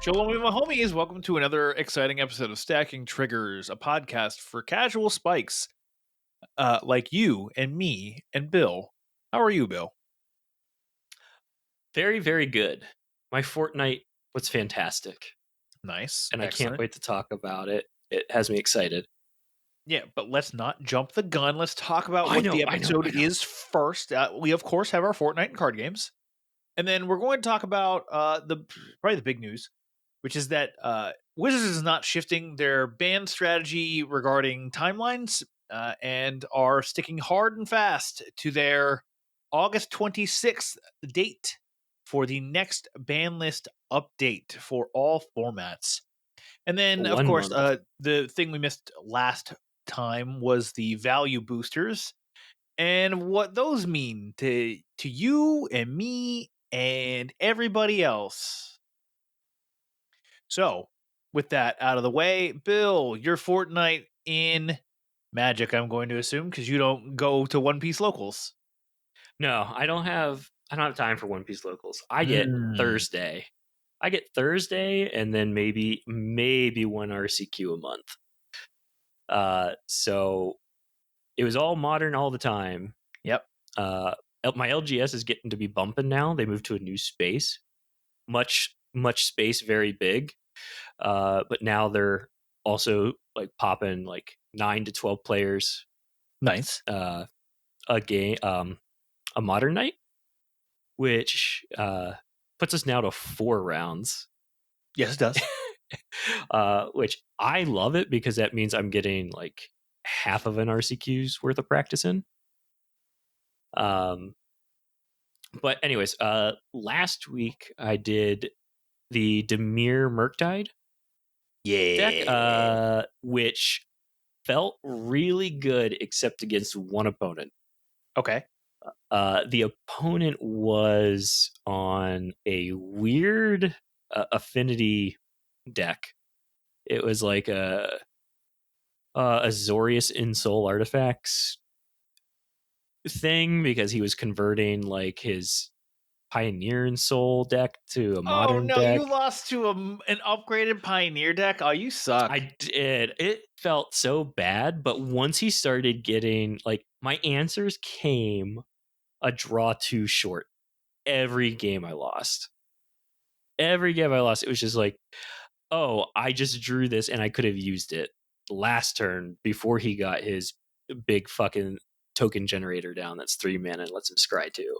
Shalom, my homies. Welcome to another exciting episode of Stacking Triggers, a podcast for casual spikes like you and me and Bill. How are you, Bill? Very, very good. My Fortnight was fantastic, Nice. and I can't Excellent. wait to talk about it. It has me excited. Yeah, but let's not jump the gun. Let's talk about I what know, the I know, episode I know. is first. We, of course, have our Fortnite and card games. And then we're going to talk about probably the big news, which is that Wizards is not shifting their ban strategy regarding timelines and are sticking hard and fast to their August 26th date for the next ban list update for all formats. And then, of 1 course, month. the thing we missed last time was the value boosters and what those mean to you and me and everybody else. So, with that out of the way, Bill, your Fortnite in Magic, I'm going to assume, because you don't go to One Piece locals. No, I don't have time for One Piece locals. I get Mm. Thursday. I get Thursday and then maybe one RCQ a month. So it was all modern all the time. Yep. My LGS is getting to be bumping now. They moved to a new space. Much space, very big. But now they're also like popping like 9 to 12 players Nice. a game, a modern night, which puts us now to 4 rounds. Yes, it does. Which I love it because that means I'm getting like half of an RCQ's worth of practice in. But anyways, last week I did the Demir Murktide deck, which felt really good except against one opponent. Okay. The opponent was on a weird affinity deck. It was like a Azorius Insol artifacts thing because he was converting like his Pioneer Insol deck to a Oh modern no, deck. you lost to an upgraded Pioneer deck. Oh, you suck. I did. It felt so bad, but once he started getting like my answers came a draw too short. Every game I lost. It was just like, oh, I just drew this and I could have used it last turn before he got his big fucking token generator down that's 3 mana and lets him scry too.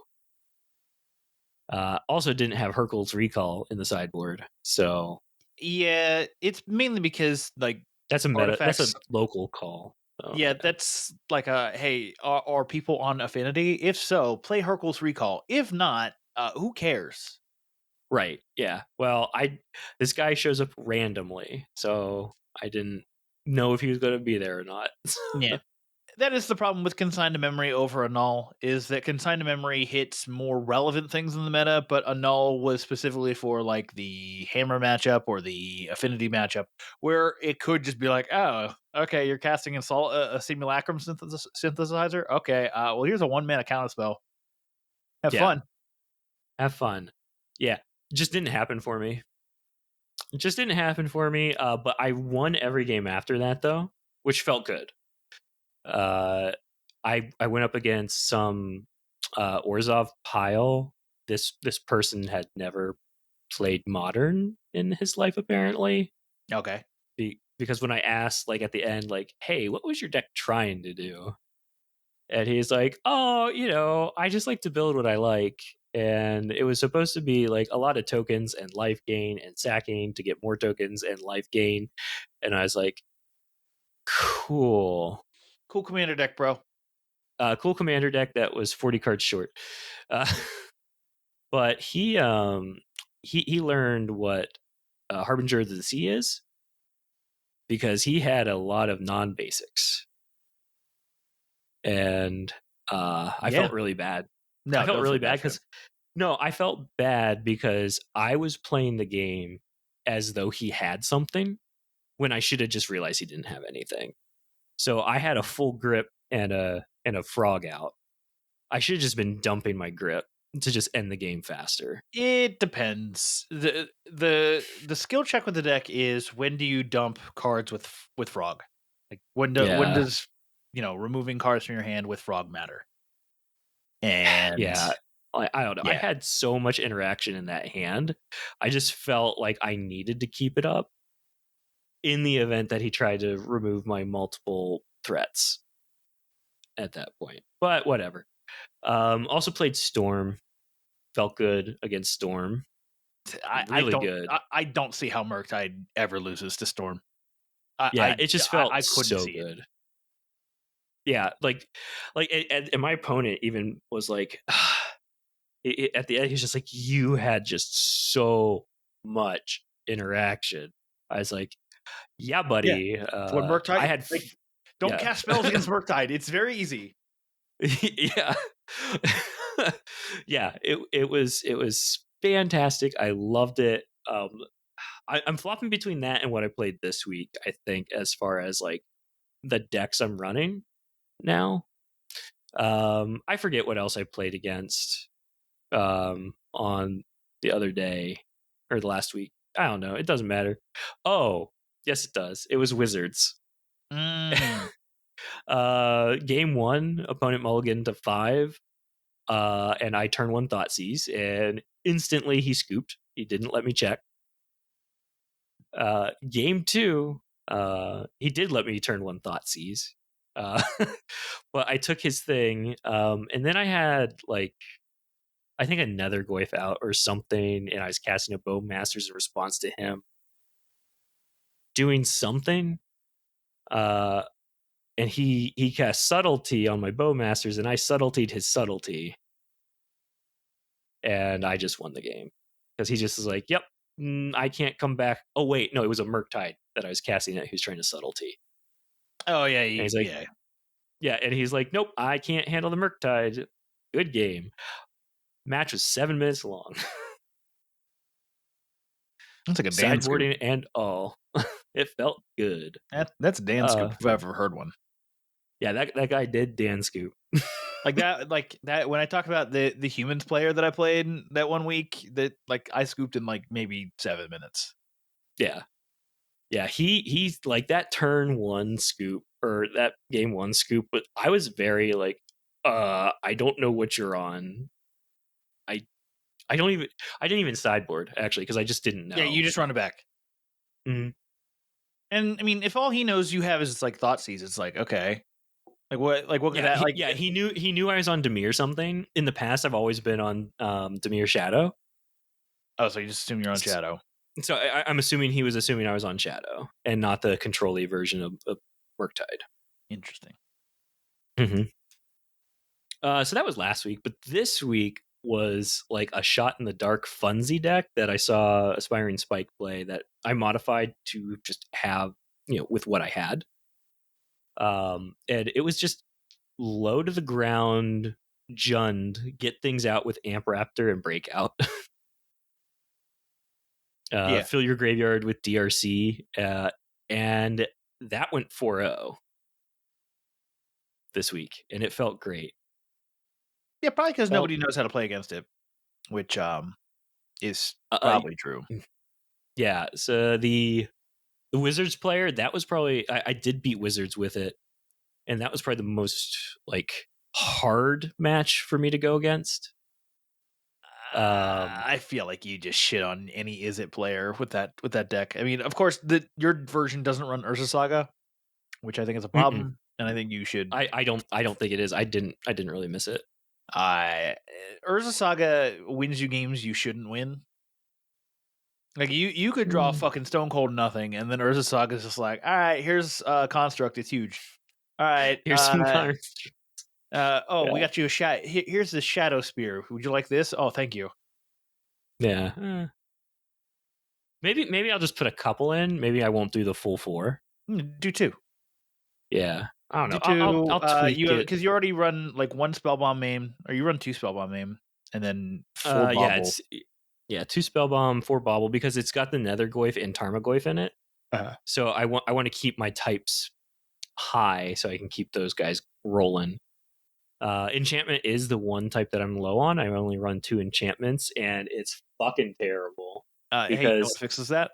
Also didn't have Hercule's Recall in the sideboard, so Yeah, it's mainly because like that's a meta. That's a artifacts. local call. So, Yeah, that's like a hey, are people on Affinity? If so, play Hercule's Recall. If not, who cares? right. Yeah. Well, this guy shows up randomly, so I didn't know if he was going to be there or not. Yeah. That is the problem with Consigned to Memory over Annul, is that Consigned to Memory hits more relevant things in the meta, but Annul was specifically for like the Hammer matchup or the Affinity matchup, where it could just be like, oh, okay, you're casting a Simulacrum Synthesizer? Okay, well, here's a 1 mana counter spell. Have Yeah. fun. Have fun. Yeah. Just didn't happen for me. But I won every game after that though, which felt good. I went up against some Orzhov pile. This person had never played Modern in his life apparently. Okay. Because when I asked like at the end, like, hey, what was your deck trying to do? And he's like, oh, I just like to build what I like. And it was supposed to be like a lot of tokens and life gain and sacking to get more tokens and life gain. And I was like, cool. Cool commander deck, bro. Cool commander deck that was 40 cards short. But he learned what Harbinger of the Sea is because he had a lot of non-basics. And I felt really bad. No, I felt don't really feel bad for him. because I felt bad because I was playing the game as though he had something when I should have just realized he didn't have anything. So I had a full grip and a frog out. I should have just been dumping my grip to just end the game faster. It depends. The skill check with the deck is when do you dump cards with frog? Like when Yeah. does removing cards from your hand with frog matter? And Yeah. I don't know. I yeah, had so much interaction in that hand. I just felt like I needed to keep it up in the event that he tried to remove my multiple threats at that point. But whatever. Also played Storm. Felt good against Storm. I Really don't good. I don't see how Murktide ever loses to Storm. Yeah, it just felt I couldn't so see it. good. Yeah, and my opponent even was like, at the end, he's just like, you had just so much interaction. I was like, yeah, Yeah, buddy. it's what I Murktide had, like. Don't yeah, cast spells against Murktide. It's very easy. yeah, yeah. It was fantastic. I loved it. I'm flopping between that and what I played this week. I think as far as like the decks I'm running now. I forget what else I played against on the other day or the last week. I don't know. It doesn't matter. Oh, yes, it does. It was Wizards. Mm. Game one, opponent mulligan to 5. And I turn one Thoughtseize, and instantly he scooped. He didn't let me check. Game two, he did let me turn one Thoughtseize. Uh, but I took his thing, and then I had like I think another Goyf out or something, and I was casting a Bowmasters in response to him doing something. Uh, and he cast subtlety on my Bowmasters, and I subtletied his subtlety, and I just won the game because he just was like, "Yep, I can't come back." Oh wait, no, it was a Murktide that I was casting that he was trying to subtlety, Oh yeah, and he's like, yeah. "Yeah," and he's like, "Nope, I can't handle the Murktide." Good game. Match was 7 minutes long. That's like a Dan scoop. Sideboarding and all. It felt good. That's a Dan scoop Uh, if I've ever heard one. yeah, that guy did Dan scoop. Like that. When I talk about the humans player that I played that one week, that like I scooped in like maybe 7 minutes. Yeah, yeah. He's like that turn one scoop or that game one scoop. But I was very like, I don't know what you're on. I I don't even I didn't even sideboard actually because I just didn't Yeah, know. you just run it back. Mhm. And I mean, if all he knows you have is like Thoughtseize, it's like okay, like what could Yeah, that like? he knew I was on Demir something. In the past, I've always been on Demir Shadow. Oh, so you just assume you're on S- Shadow. So I'm assuming he was assuming I was on Shadow and not the control version of Murktide. Interesting. Mm-hmm. So that was last week, but this week was like a shot in the dark funsy deck that I saw Aspiring Spike play that I modified to just have, with what I had. And it was just low to the ground, Jund, get things out with Amp Raptor and Breakout. Yeah, Fill your graveyard with DRC. And that went 4-0 this week, and it felt great. yeah, probably because Felt nobody knows how to play against it, which is uh, uh, probably true. yeah. So the Wizards player, that was probably I did beat Wizards with it, and that was probably the most like hard match for me to go against. I feel like you just shit on any Is It player with that deck. I mean, of course, your version doesn't run Urza Saga, which I think is a Mm-mm. problem, and I think you should. I don't think it is. I didn't really miss it. I Urza Saga wins you games you shouldn't win. Like you could draw Mm. fucking Stone Cold nothing, and then Urza Saga is just like, all right, here's Construct, it's huge. All right, Here's some cards. oh, we Yeah, got you a shot. Here's the Shadow Spear. Would you like this? Oh, thank you. yeah. Maybe I'll just put a couple in. Maybe I won't do the full 4. Do two. Yeah, I don't Do know. I'll two. tweak You it. because you already run like one Spellbomb main, or you run two Spellbomb main, and then four Yeah, Bobble. it's 2 Spellbomb, 4 Bobble because it's got the Nether Goyf and Tarmogoyf in it. So I want to keep my types high so I can keep those guys rolling. Enchantment is the one type that I'm low on. I only run 2 enchantments, and it's fucking terrible. Hey, you know what Because, fixes that?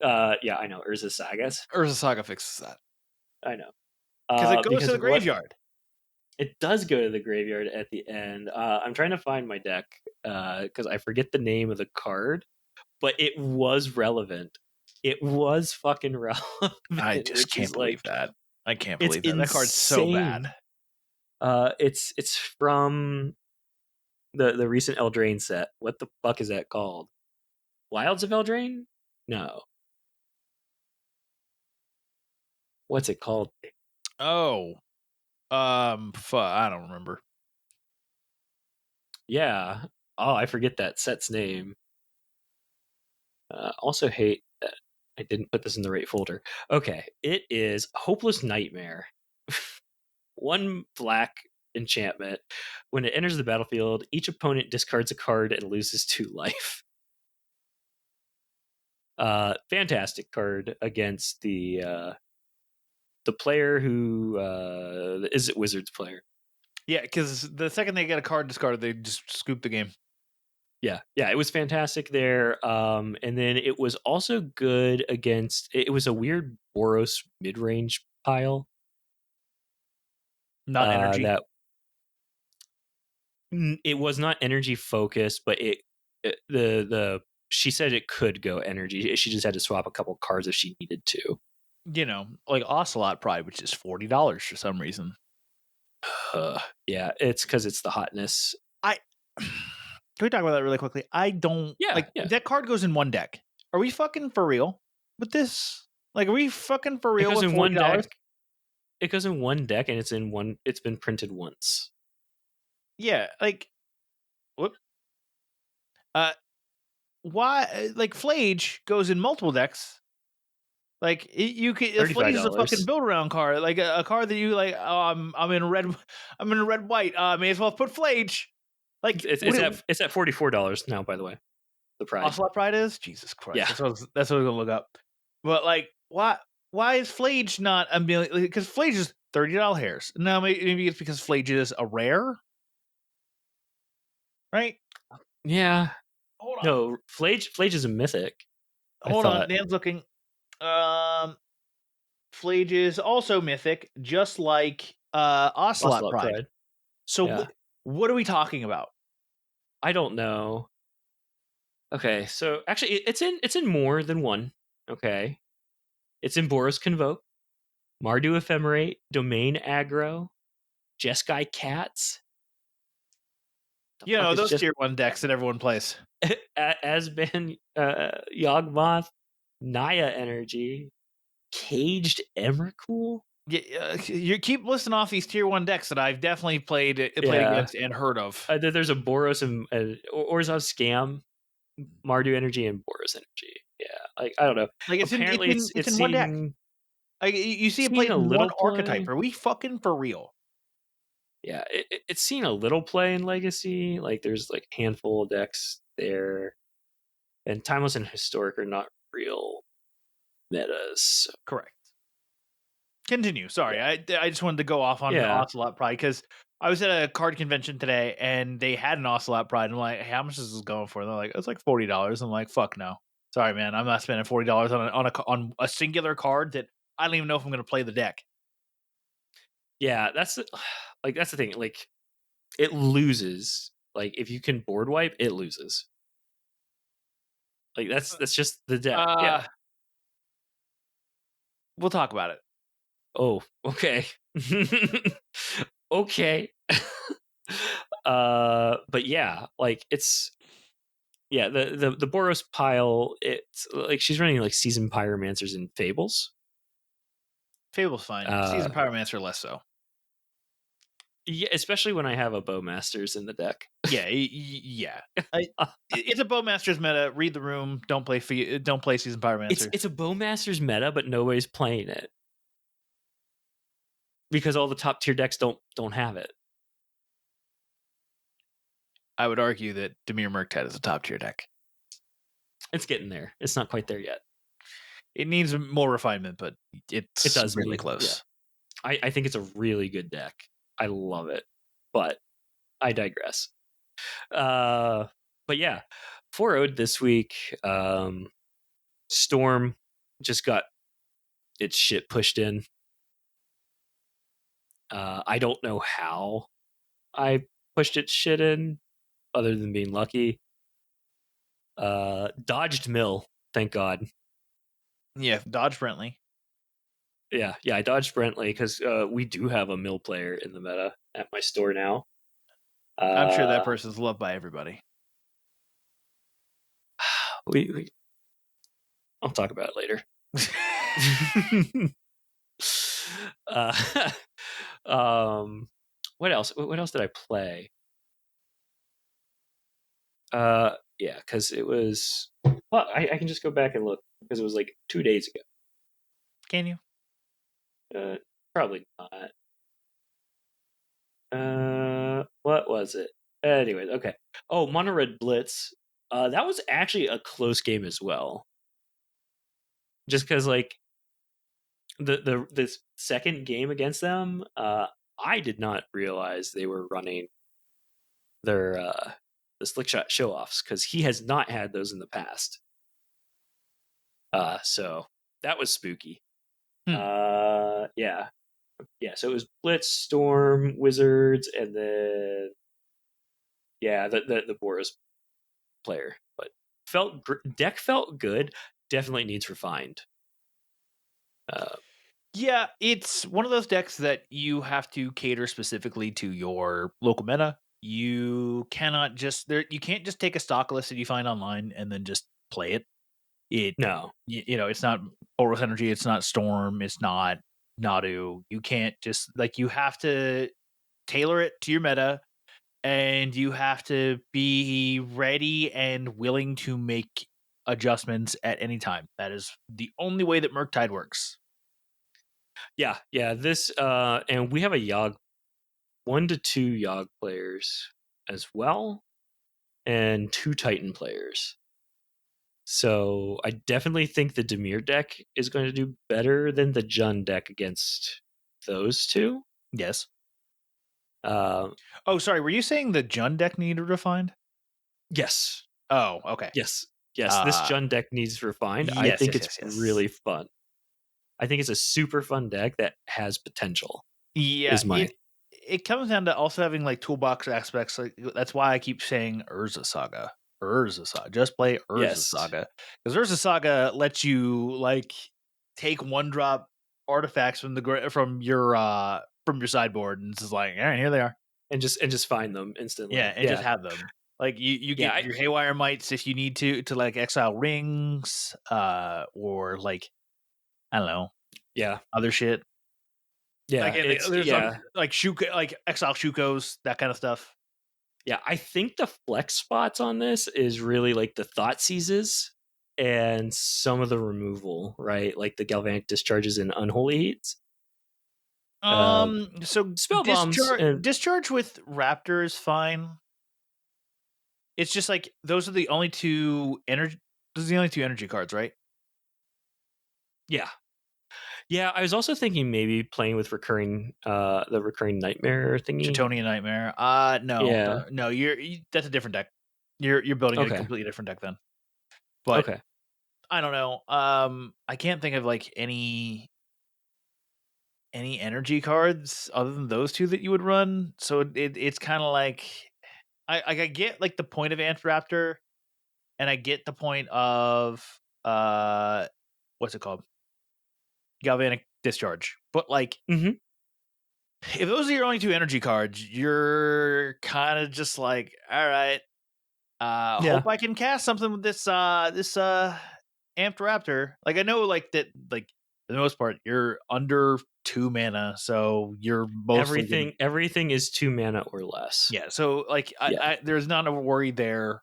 yeah, I know. Urza Sagas. Urza Saga fixes that. I know. Because it goes to Because the graveyard. it does go to the graveyard at the end. I'm trying to find my deck because I forget the name of the card, but it was relevant. It was fucking relevant, I just which can't is believe like that. I can't it's believe that. That card's so insane. bad. It's from the recent Eldraine set. What the fuck is that called? Wilds of Eldraine? No. What's it called? Oh. I don't remember. Yeah. Oh, I forget that set's name. Also hate that I didn't put this in the right folder. Okay, it is Hopeless Nightmare. 1 black enchantment. When it enters the battlefield, each opponent discards a card and loses 2 life. Fantastic card against the player who is it Wizards player. Yeah, because the second they get a card discarded, they just scoop the game. Yeah, it was fantastic there. And then it was also good against. It was a weird Boros mid-range pile. Not energy. That it was not energy focused, but the she said it could go energy. She just had to swap a couple cards if she needed to. You know, like Ocelot Pride, which is $40 for some reason. Yeah, it's because it's the hotness. Can we talk about that really quickly? I don't Yeah. that card goes in 1 deck. Are we fucking for real with this? Like, are we fucking for real with $40? It goes in 1 deck, and it's in one. It's been printed once. Yeah, like, whoop. Why? Like, Flage goes in multiple decks. Like, you can. Flage is a fucking build around card, like a card that you like. Oh, I'm in red. I'm in red white. May as well put Flage. Like, It's at $44 now. By the way, the Pride. Ocelot Pride is Jesus Christ. Yeah, That's what I was gonna look up. But like, why is Flage not a million? Because Flage is $30 hairs. Now maybe it's because Flage is a rare, right? yeah. Hold on. No, Flage is a mythic. Hold on. Dan's looking. Flage is also mythic, just like Ocelot Pride. So yeah. what are we talking about? I don't know. Okay, so actually, it's in more than 1. Okay, it's in Boros Convoke, Mardu Ephemerate, Domain Aggro, Jeskai Cats. You know, those tier 1 decks that everyone plays. Asban Yawgmoth, Naya Energy, Caged Emrakul. Yeah, you keep listing off these tier 1 decks that I've definitely played against and heard of. There's a Boros and Orzhov Scam, Mardu Energy, and Boros Energy. Yeah, like I don't know. Like Apparently, it's in 1 deck. Like, you see it played in 1 archetype. Are we fucking for real? Yeah, it's seen a little play in Legacy. Like there's like a handful of decks there, and Timeless and Historic are not real metas. So. Correct. Continue. Sorry, yeah. I just wanted to go off on Ocelot Pride because I was at a card convention today and they had an Ocelot Pride. And I'm like, hey, how much is this going for? And they're like, it's like $40. I'm like, fuck no. Sorry, man. I'm not spending $40 on a singular card that I don't even know if I'm going to play the deck. Yeah, that's the thing. Like, it loses. Like, if you can board wipe, it loses. Like, that's just the deck. Yeah. We'll talk about it. Oh, okay. Okay. But yeah, like it's the Boros pile. It's like she's running like Seasoned Pyromancers and Fables. Fables fine. Seasoned Pyromancer less so. Yeah, especially when I have a Bowmasters in the deck. Yeah. It's a Bowmasters meta. Read the room. Don't play Seasoned Pyromancer. It's a Bowmasters meta, but nobody's playing it because all the top tier decks don't have it. I would argue that Dimir Murktide is a top tier deck. It's getting there. It's not quite there yet. It needs more refinement, but it does really close. Yeah. I think it's a really good deck. I love it. But I digress. But yeah, 4-0'd this week. Storm just got its shit pushed in. I don't know how I pushed its shit in, other than being lucky. Dodged Mill, thank God. Yeah, Dodge Brentley. Yeah, I dodged Brentley because we do have a Mill player in the meta at my store now. I'm sure that person's loved by everybody. We I'll talk about it later. uh, what else? What else did I play? Yeah, because it was. Well, I can just go back and look because it was like 2 days ago. Can you? Probably not. What was it? Anyways, okay. Oh, Mono Red Blitz. That was actually a close game as well. Just because, like, the second game against them, I did not realize they were running their the slick shot show offs because he has not had those in the past. So that was spooky. Yeah. So it was Blitz, Storm, Wizards, and then the Boris player. But deck felt good. Definitely needs refined. Yeah, it's one of those decks that you have to cater specifically to your local meta. You cannot just you can't just take a stock list that you find online and then just play it. No. It's not Boros Energy, it's not Storm, it's not Nadu. You can't just you have to tailor it to your meta, and you have to be ready and willing to make adjustments at any time. That is the only way that Murktide works. Yeah. This and we have a Yogg, 1 to 2 Yogg players as well, and 2 Titan players. So I definitely think the Demir deck is going to do better than the Jun deck against those two. Yes. Uh, Oh, sorry. Were you saying the Jun deck needed refined? yes. Oh, okay. Yes. This Jun deck needs refined. I Yes, think yes, it's yes, yes. really fun. I think it's a super fun deck that has potential. Yeah, Is my it comes down to also having toolbox aspects. That's why I keep saying Urza Saga. Urza Saga. Just play Urza yes, Saga. Because Urza Saga lets you take 1-drop artifacts from your sideboard, and it's just all right, here they are. and just find them Yeah, instantly. and just have them. You Yeah, get your Haywire Mites if you need to exile rings, or I don't know, yeah, other shit. And It's there's Shuka, exile Shukos, that kind of stuff. yeah. I think the flex spots on this is really like the thought seizes and some of the removal, right? Like the galvanic discharges and unholy heats. So Spell bombs and discharge with Raptor is fine. It's just those are the only two energy. Those are the only two energy cards, right? yeah. I was also thinking maybe playing with the recurring nightmare thingy. Chitonian Nightmare. No, Yeah. no. That's a different deck. You're building a Okay. completely different deck then. But Okay. I don't know. I can't think of any energy cards other than those two that you would run. So it's kind of I get the point of Anthraptor, and I get the point of what's it called? Galvanic Discharge. But Mm-hmm. if those are your only two energy cards, you're kind of just all right. Yeah. Hope I can cast something with this Amped Raptor. I know that for the most part you're under 2 mana, so you're mostly gonna, Everything is 2 mana or less. yeah. So Yeah. there's not a worry there,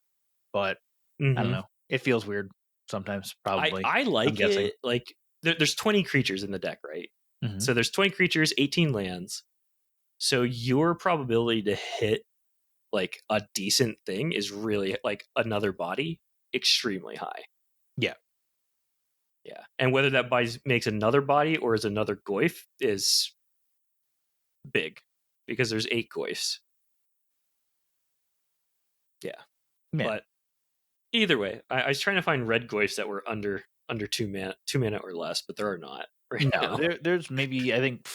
but I don't Mm-hmm. know. It feels weird sometimes. Probably, I I'm like guessing. it. Like there's 20 creatures in the deck, right? Mm-hmm. So there's 20 creatures, 18 lands. So your probability to hit a decent thing is really another body extremely high. Yeah. Yeah. And whether that body makes another body or is another goif is big. because there's 8 Goyfs. Yeah. Man. But either way, I was trying to find red Goyfs that were under 2 mana or less, but there are not right No, now. there's maybe, I think,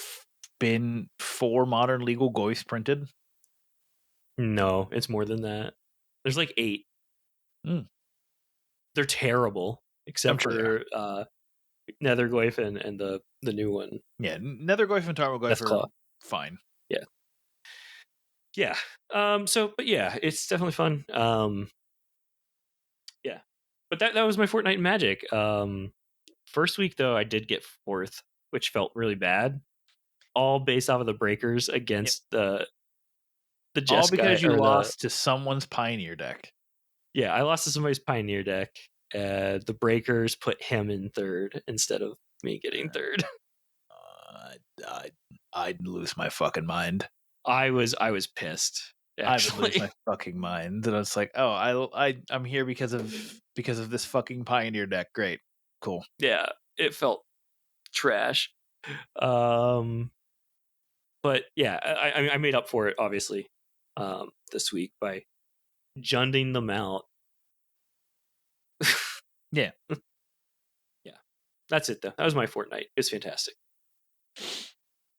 been 4 modern legal Goyfs printed. No, it's more than that. There's like 8. Mm. They're terrible, I'm except sure they are. for Nethergoyf and the new one, Yeah, Nether Goyf and Tarmogoyf are Deathclaw. fine. Yeah. Yeah. But yeah, it's definitely fun. Yeah. But that was my Fortnite Magic. First week though, I did get 4th, which felt really bad. All based off of the breakers Yep. against the All Jeskai because you or the lost to someone's Pioneer deck. yeah, I lost to somebody's Pioneer deck. The breakers put him in 3rd instead of me getting 3rd. I'd lose my fucking mind. I was pissed I would lose actually. my fucking mind. And it's like, oh, I'm here because of this fucking Pioneer deck. Great, cool. Yeah, it felt trash. But yeah, I made up for it obviously this week by junding them out. Yeah. Yeah, that's it though. That was my Fortnite. It's fantastic.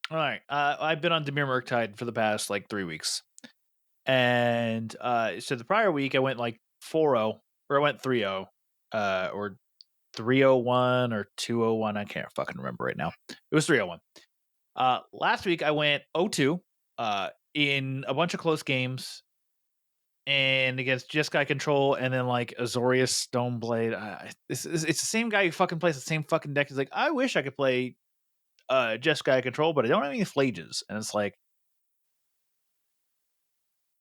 All right. I've been on Demir Murktide for the past like 3 weeks. And so the prior week I went like 4-0, or I went 3-0, or 301 or 201. I can't fucking remember right now. It was 301. Last week I went 0-2 in a bunch of close games and against Jeskai Control and then like Azorius Stoneblade. It's the same guy who fucking plays the same fucking deck. He's like, I wish I could play Jeskai Control, but I don't have any Flages. And it's like,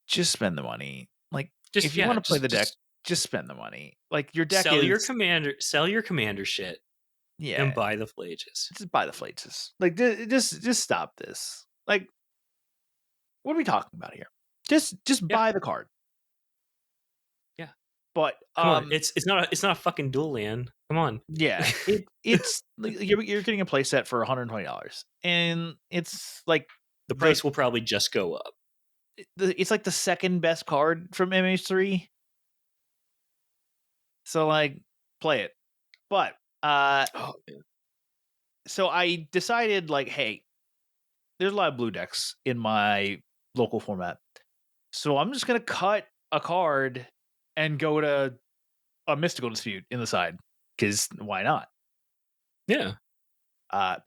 just spend the money. Like, if you want to play the deck, just spend the money. Like, your deck sell is your commander shit and buy the Flages. Just buy the Flages. Like, just stop this. Like, what are we talking about here? Just buy the card. Yeah. But come on, it's not a fucking dual land. Come on. Yeah, it's like, you're getting a playset for $120, and it's like the price will probably just go up. It's like the second best card from MH3. So like, play it. But Oh man. so I decided like, hey, there's a lot of blue decks in my local format, so I'm just gonna cut a card and go to a Mystical Dispute in the side, because why not? Yeah.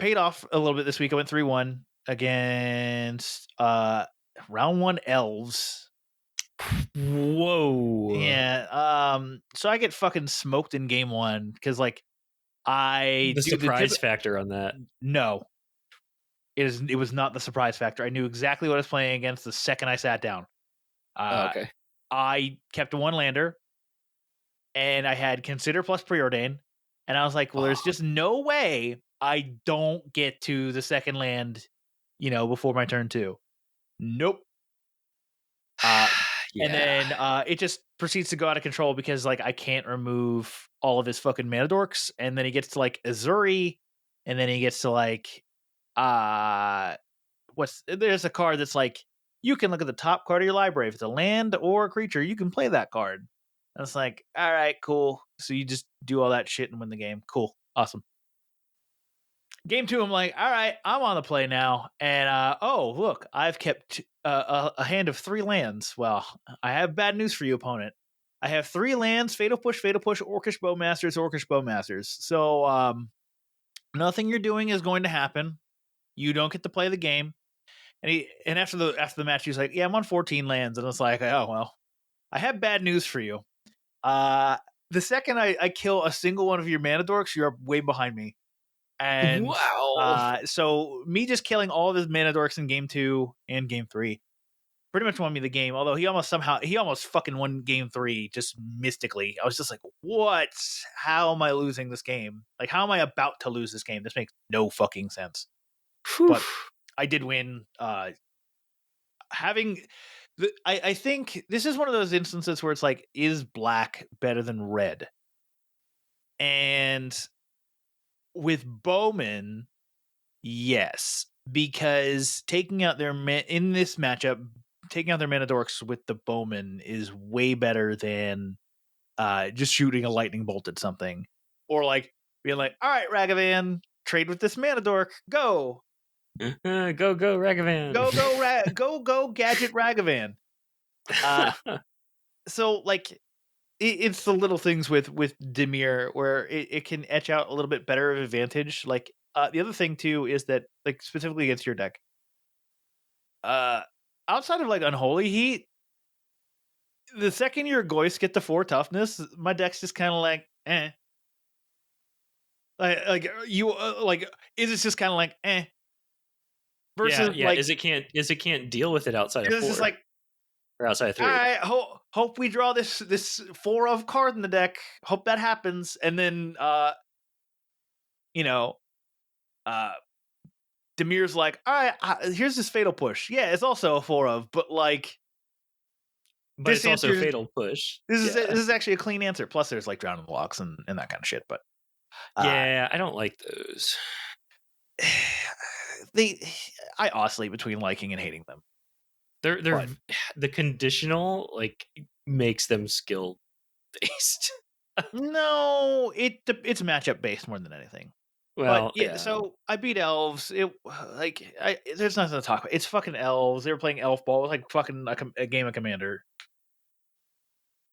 Paid off a little bit this week. I went 3-1 against round 1 Elves. Whoa. Yeah. So I get fucking smoked in game 1 because like the surprise factor on that. No. It was not the surprise factor. I knew exactly what I was playing against the second I sat down. Okay. I kept a 1-lander and I had Consider plus Preordain, and I was like, well, there's just no way I don't get to the second land, before my turn 2. Nope. Yeah. And then it just proceeds to go out of control because like I can't remove all of his fucking mana dorks, and then he gets to like Azuri, and then he gets to like there's a card that's like, you can look at the top card of your library. If it's a land or a creature, you can play that card. And it's like, all right, cool. So you just do all that shit and win the game. Cool. Awesome. Game 2, I'm like, all right, I'm on the play now. And oh, look, I've kept a hand of 3 lands. Well, I have bad news for you, opponent. I have 3 lands: Fatal Push, Orcish Bowmasters. So nothing you're doing is going to happen. You don't get to play the game. And after the match, he's like, yeah, I'm on 14 lands. And it's like, oh well, I have bad news for you. The second I kill a single one of your mana dorks, you're way behind me. And wow. So me just killing all of his mana dorks in game 2 and game 3 pretty much won me the game. Although he almost fucking won game 3 just mystically. I was just like, what? How am I losing this game? Like, how am I about to lose this game? This makes no fucking sense. Whew. But I did win. I think this is one of those instances where it's like, is black better than red? And with Bowman, yes. because taking out their in this matchup, taking out their mana dorks with the bowman is way better than just shooting a lightning bolt at something, or like being like, "All right, Ragavan, trade with this mana dork, go, Go Ragavan. go, gadget Ragavan." Uh, so like it's the little things with Dimir where it can etch out a little bit better of advantage. Like the other thing too is that like specifically against your deck, uh, outside of like Unholy Heat, the second your Goyce get to 4 toughness, my deck's just kind of like, eh. Like you like is it just kind of like eh Yeah, versus yeah. like Is it can't deal with it outside of it's just 4 like or outside of all 3. right, hope we draw this 4 of card in the deck. Hope that happens, and then you know uh Demir's like, all right, here's this fatal push. Yeah, it's also a 4 of, but like But this it's also answer, fatal push. this Yeah. is actually a clean answer. Plus, there's like drowning blocks and that kind of shit. But uh Yeah, I don't like those. they, I oscillate between liking and hating them. They're But the conditional like makes them skill based. no, it's matchup based more than anything. But Well, yeah, yeah. so I beat elves. It like there's nothing to talk about. It's fucking elves. They were playing elf ball. It was like fucking a game of Commander.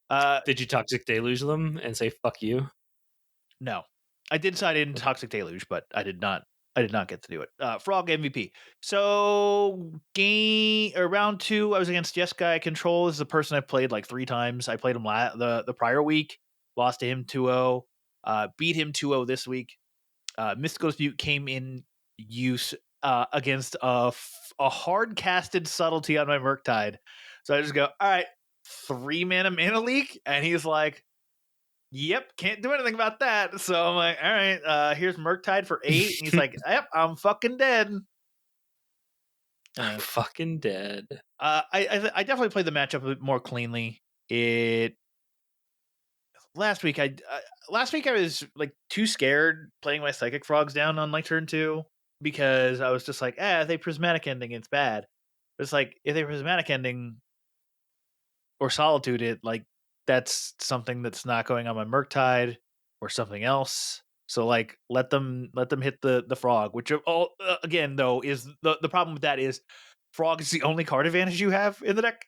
Uh, Did you toxic deluge them and say fuck you? no, I did decide in Toxic Deluge, but I did not. I did not get to do it. Frog MVP. So game or round 2, I was against Yes Guy Control. This is a person I played like 3 times. I played him the prior week, lost to him 2-0, beat him 2-0 this week. Mystical Dispute came in use against a hard casted subtlety on my Murktide. So I just go, all right, 3 mana leak, and he's like, yep, can't do anything about that. So I'm like, all right, here's Murktide for 8, and he's like, yep, I'm fucking dead. I'm fucking dead. I definitely played the matchup a bit more cleanly. It last week I was like too scared playing my psychic frogs down on like turn 2 because I was just like, if they prismatic ending, it's bad. But it's like if they prismatic ending or solitude it, like that's something that's not going on my Murktide or something else. So like let them hit the frog, which all again though is the problem with that is frog is the only card advantage you have in the deck.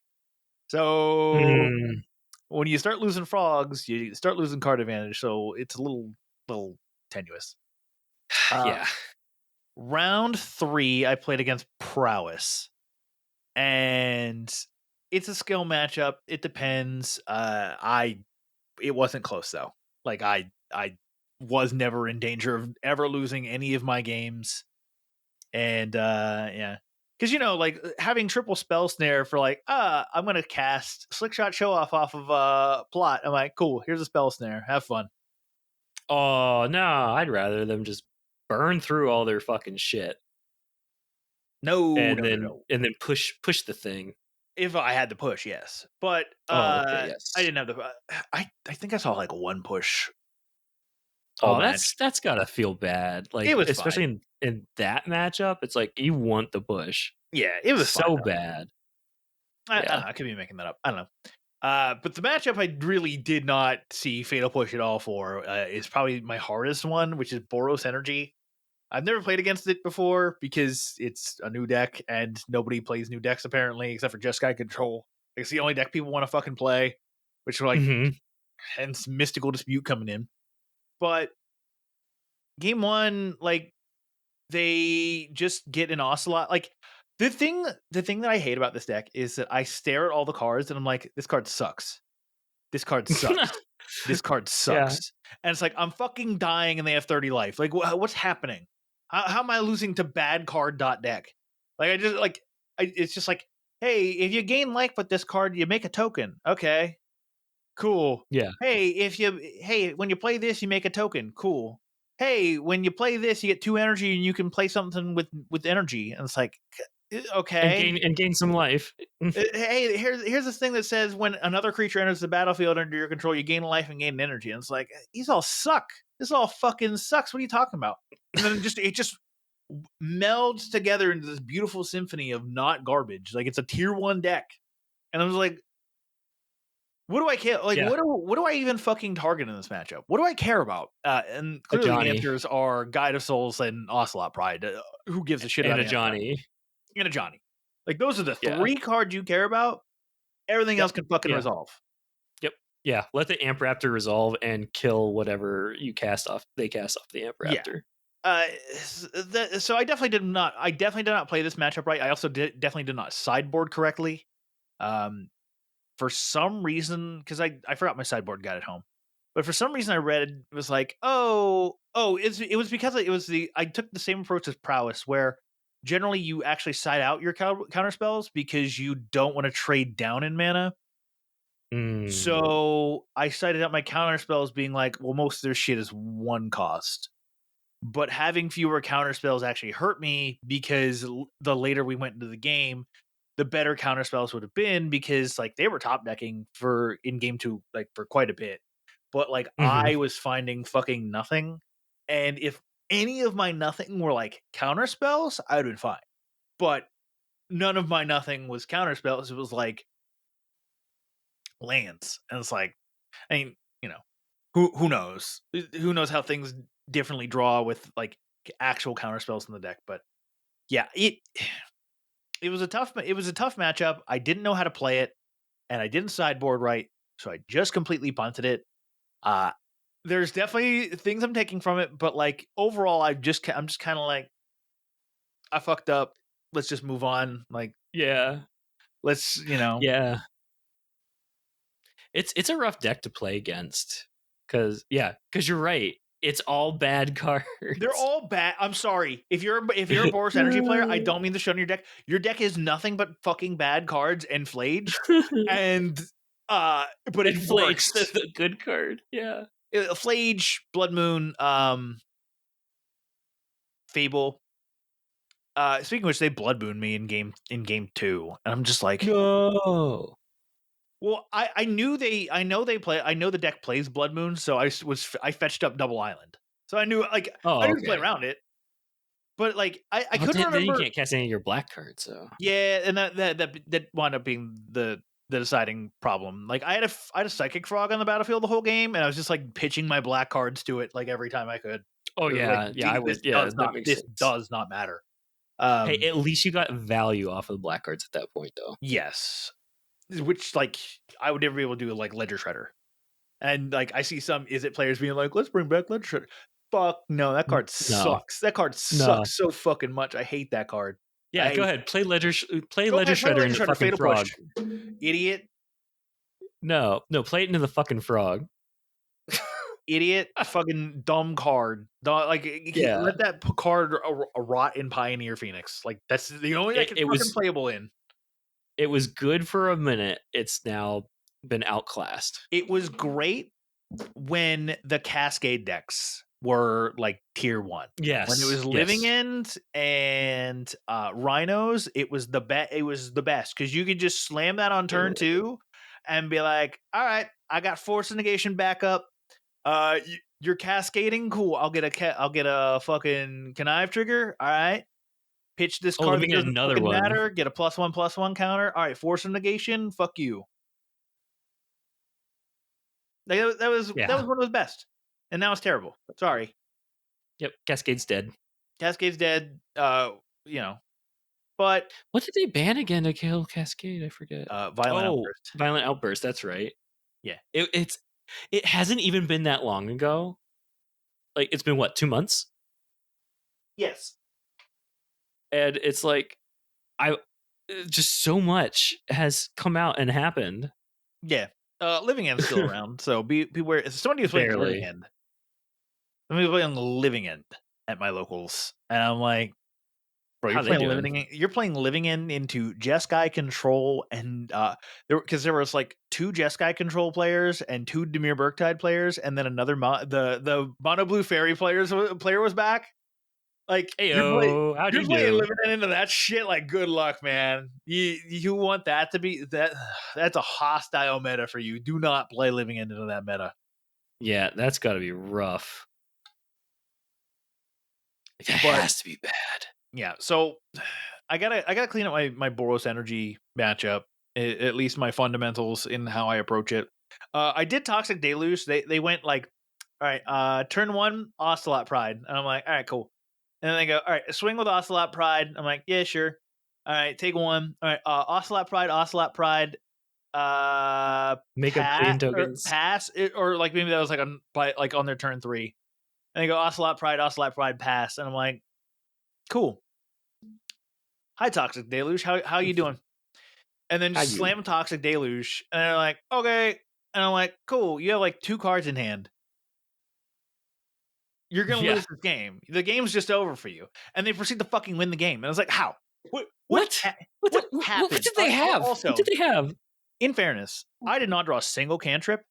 So Mm, when you start losing frogs, you start losing card advantage. So it's a little tenuous. Uh, yeah. round 3, I played against Prowess, and it's a skill matchup. It depends. It wasn't close though. Like I was never in danger of ever losing any of my games, and yeah. Because like having triple spell snare for like, I'm gonna cast slick shot show off of plot. I'm like, cool, here's a spell snare. Have fun. Oh no, I'd rather them just burn through all their fucking shit No, and no, no, then no. push the thing. If I had to push, yes. But Oh, okay, I yes. didn't have the I think I saw like one push all Oh, match. that's gotta feel bad. It Like, was especially fine. in that matchup, it's like you want the push Yeah, it was fine so though. bad. I don't Yeah. know. I could be making that up. I don't know. But the matchup I really did not see Fatal Push at all for is probably my hardest one, which is Boros Energy. I've never played against it before because it's a new deck and nobody plays new decks apparently, except for Just Guy Control. It's the only deck people want to fucking play, which are like Hmm. hence Mystical Dispute coming in. But game 1, like they just get an ocelot. Like the thing that I hate about this deck is that I stare at all the cards and I'm like, this card sucks. This card sucks. This card Yeah. sucks. And it's like I'm fucking dying and they have 30 life. Like what's happening? How am I losing to bad card dot deck? Like I just like it's just like, hey, if you gain life with this card, you make a token. Okay, cool. Yeah. Hey, when you play this, you make a token. Cool. Hey, when you play this, you get 2 energy and you can play something with energy. And it's like, okay. And gain some life. Hey, here's this thing that says when another creature enters the battlefield under your control, you gain life and gain energy. And it's like, these all suck. This all fucking sucks. What are you talking about? And then it just melds together into this beautiful symphony of not garbage. Like it's a tier 1 deck. And I was like, what do I care? Like, Yeah, what do I even fucking target in this matchup? What do I care about? And a clearly the Johnny answers are Guide of Souls and Ocelot Pride. Who gives a shit and about a Amp Johnny. and a Johnny? Like those are the Yeah. 3 cards you care about. Everything Yep. else can fucking Yeah. resolve. Yep. Yeah. Let the Amp Raptor resolve and kill whatever you cast off. They cast off the Amp Yeah. Raptor. So I definitely did not. I definitely did not play this matchup right. I also definitely did not sideboard correctly. Um, for some reason, because I forgot my sideboard guide at home, but for some reason I read it was like, it was because it was I took the same approach as prowess, where generally you actually side out your counter spells because you don't want to trade down in mana. Mm. So I sided out my counter spells, being like, well, most of their shit is 1 cost. But having fewer counter spells actually hurt me because the later we went into the game, the better counter spells would have been, because like they were top decking for in game 2 like for quite a bit. But like Hmm. I was finding fucking nothing. And if any of my nothing were like counter spells, I would have been fine. But none of my nothing was counter spells. It was like lands. And it's like, I mean, who knows? Who knows how things differently draw with like actual counter spells in the deck? But yeah, it was a tough matchup. I didn't know how to play it, and I didn't sideboard right, so I just completely punted it. Uh there's definitely things I'm taking from it, but like overall, I'm just kind of like, I fucked up. Let's just move on. Like Yeah. let's Yeah. It's a rough deck to play against. Cause you're right. It's all bad cards. they're all bad. I'm sorry. If you're a Boros Energy player, I don't mean to shit on your deck. Your deck is nothing but fucking bad cards and Flage. And but it Inflates works. the good card. Yeah. Flage, Blood Moon, Fable. Speaking of which, they Blood Moon me in game 2. And I'm just like, No. well, I know the deck plays Blood Moon, so I fetched up Double Island. So I knew, like, I Oh, knew to play okay. around it. But like I Oh, couldn't then you remember. can't cast any of your black cards, so Yeah, and that wound up being the deciding problem. Like I had a psychic frog on the battlefield the whole game, and I was just like pitching my black cards to it like every time I could. oh It was like, yeah, yeah, I would, yeah, that makes this sense. does not matter. Hey, at least you got value off of the black cards at that point, though. Yes, which like I would never be able to do like Ledger Shredder, and like I see some Is It players being like, let's bring back Ledger Shredder. Fuck no, that card No, sucks. That card no. sucks so fucking much. I hate that card. Yeah, I go hate. ahead. Play Go Ledger ahead, play Shredder Ledger into Shredder. fucking Fatal Push, frog. idiot. No, no, play it into the fucking frog. Idiot, fucking dumb card. Like Yeah, let that card rot in Pioneer Phoenix. Like that's the only deck it, it's it fucking was playable in. it was good for a minute. It's now been outclassed. It was great when the Cascade decks were like tier 1. When it Yes, was Living yes. End and Rhinos, it was the best. It was the best because you could just slam that on turn 2 and be like, "All right, I got Force of Negation backup. You're cascading, cool. I'll get a fucking connive trigger. All right, pitch this Oh, let card me that get doesn't another fucking one. matter. Get a +1/+1 counter. All right, Force of Negation. Fuck you. Like, that Yeah. was one of his best, and now it's terrible. Sorry, Yep. Cascade's dead. Cascade's dead. You know, but What did they ban again to kill Cascade? I forget. Violent Oh, Outburst. Violent Outburst. That's right. Yeah. It hasn't even been that long ago. Like it's been what, 2 months? Yes. And it's like I just so much has come out and happened. Yeah. Living End's still around, so beware. If somebody was playing Living Barely. End, somebody was playing Living End at my locals, and I'm like, bro, How they doing? You're playing Living End into Jeskai control, and there was like 2 Jeskai control players and 2 Demir Burktide players, and then another the Mono Blue Fairy player was back. Like Heyo, how'd you're you playing do? Living End into that shit. Like good luck, man. You want that to be that? That's a hostile meta for you. Do not play Living End into that meta. Yeah, that's got to be rough. That But has to be bad. yeah, so I gotta clean up my Boros energy matchup. At least my fundamentals in how I approach it. I did Toxic Deluge. They went like, all right, turn one, Ocelot Pride, and I'm like, all right, cool. And then they go, all right, swing with Ocelot Pride. I'm like, yeah, sure. All right, take one. All right, Ocelot Pride, Ocelot Pride. Make a billion tokens. Pass, or like maybe that was like on their turn three. And they go Ocelot Pride, pass, and I'm like, cool. Hi, Toxic Deluge. How you doing? And then How just you? slam Toxic Deluge, and they're like, okay. And I'm like, cool. You have like 2 cards in hand. You're gonna Yeah. lose this game. The game's just over for you. And they proceed to fucking win the game. And I was like, how? What? What? What Happened? did they have? What did Also, they have? in fairness, I did not draw a single cantrip.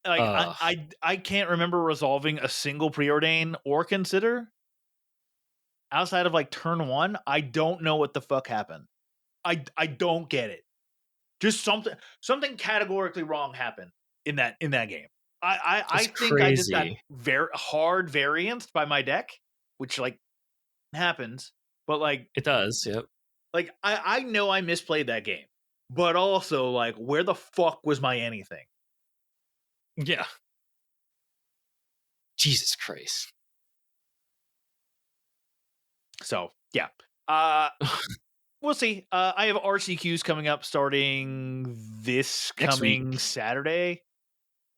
Like Uh, I can't remember resolving a single preordain or consider outside of like turn one. I don't know what the fuck happened. I don't get it. Just something categorically wrong happened in that game. I that's think I just got crazy. very hard varianced by my deck, which like happens. But It does. Yep. I know I misplayed that game, but also like where the fuck was my anything? Yeah. Jesus Christ. So yeah, we'll see. I have RCQs coming up starting this Next week. coming Saturday.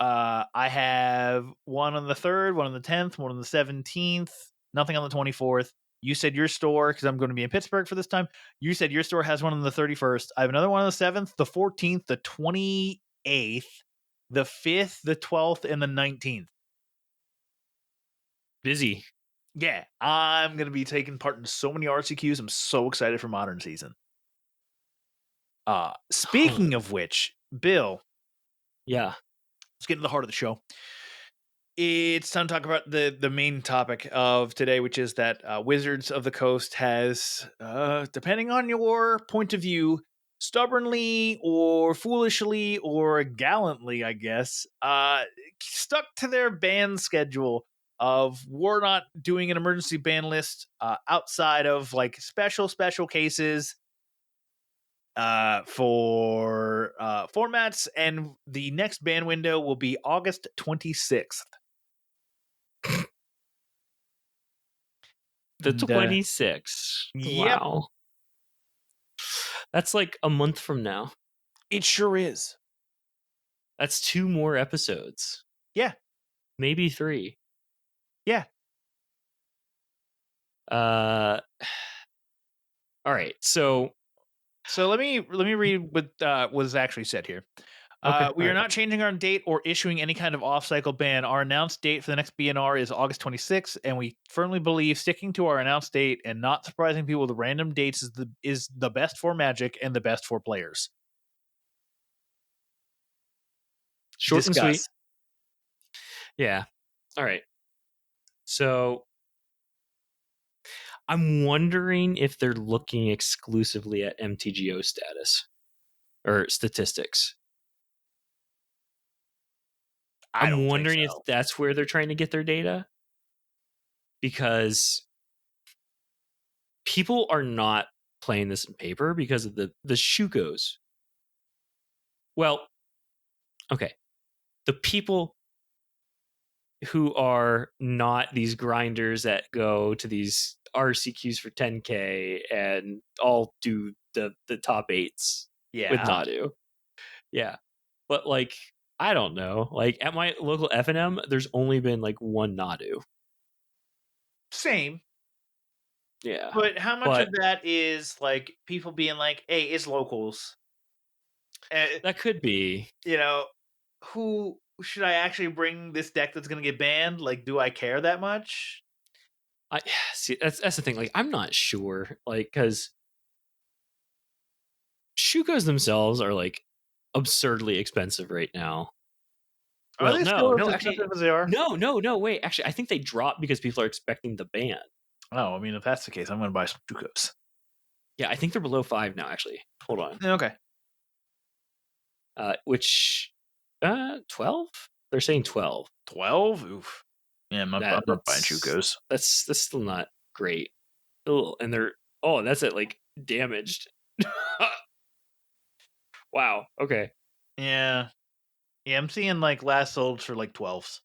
I have one on the 3rd, one on the 10th, one on the 17th, nothing on the 24th. You said your store, because I'm going to be in Pittsburgh for this time. You said your store has one on the 31st. I have another one on the 7th, the 14th, the 28th, the 5th, the 12th, and the 19th. Busy. Yeah, I'm going to be taking part in so many RCQs. I'm so excited for Modern Season. Speaking of which, Bill, Yeah. let's get to the heart of the show. It's time to talk about the main topic of today, which is that Wizards of the Coast has, depending on your point of view, stubbornly or foolishly or gallantly, I guess, stuck to their ban schedule of we're not doing an emergency ban list outside of like special cases for formats, and the next ban window will be August 26th. The And, 26. yep, Wow. That's like a month from now. it sure is. That's 2 more episodes. Yeah, Maybe 3. yeah. All right. So So let me read what was actually said here. okay. We All are right. not changing our date or issuing any kind of off-cycle ban. Our announced date for the next BNR is August 26th, and we firmly believe sticking to our announced date and not surprising people with random dates is the best for Magic and the best for players. Short and sweet. Discuss. Yeah. All right. So I'm wondering if they're looking exclusively at MTGO status or statistics. I I'm don't think wondering if so. that's where they're trying to get their data, because people are not playing this in paper because of the Shukos. Well, okay. The people who are not these grinders that go to these RCQs for 10K and all do the top 8s with Yeah. Nadu. Yeah. But like, I don't know. Like at my local FNM, there's only been like one Nadu. Same. Yeah. But how much But of that is like people being like, "Hey, it's locals." that could be. You know, who should I actually bring this deck that's going to get banned? Like, do I care that much? I see that's the thing. Like, I'm not sure. Like, because Shukos themselves are like absurdly expensive right now. Are Well, they still as actually, expensive as they are? no. Wait, actually, I think they dropped because people are expecting the ban. Oh, I mean, if that's the case, I'm going to buy some Chukos. Yeah, I think they're below 5 now. Actually, hold on. Okay. Which 12? They're saying 12. 12? Oof. Yeah, I'm not buying Chukos. That's still not great. Ugh, and that's it, like damaged. Wow. Okay. Yeah. Yeah, I'm seeing like last sold for like 12s.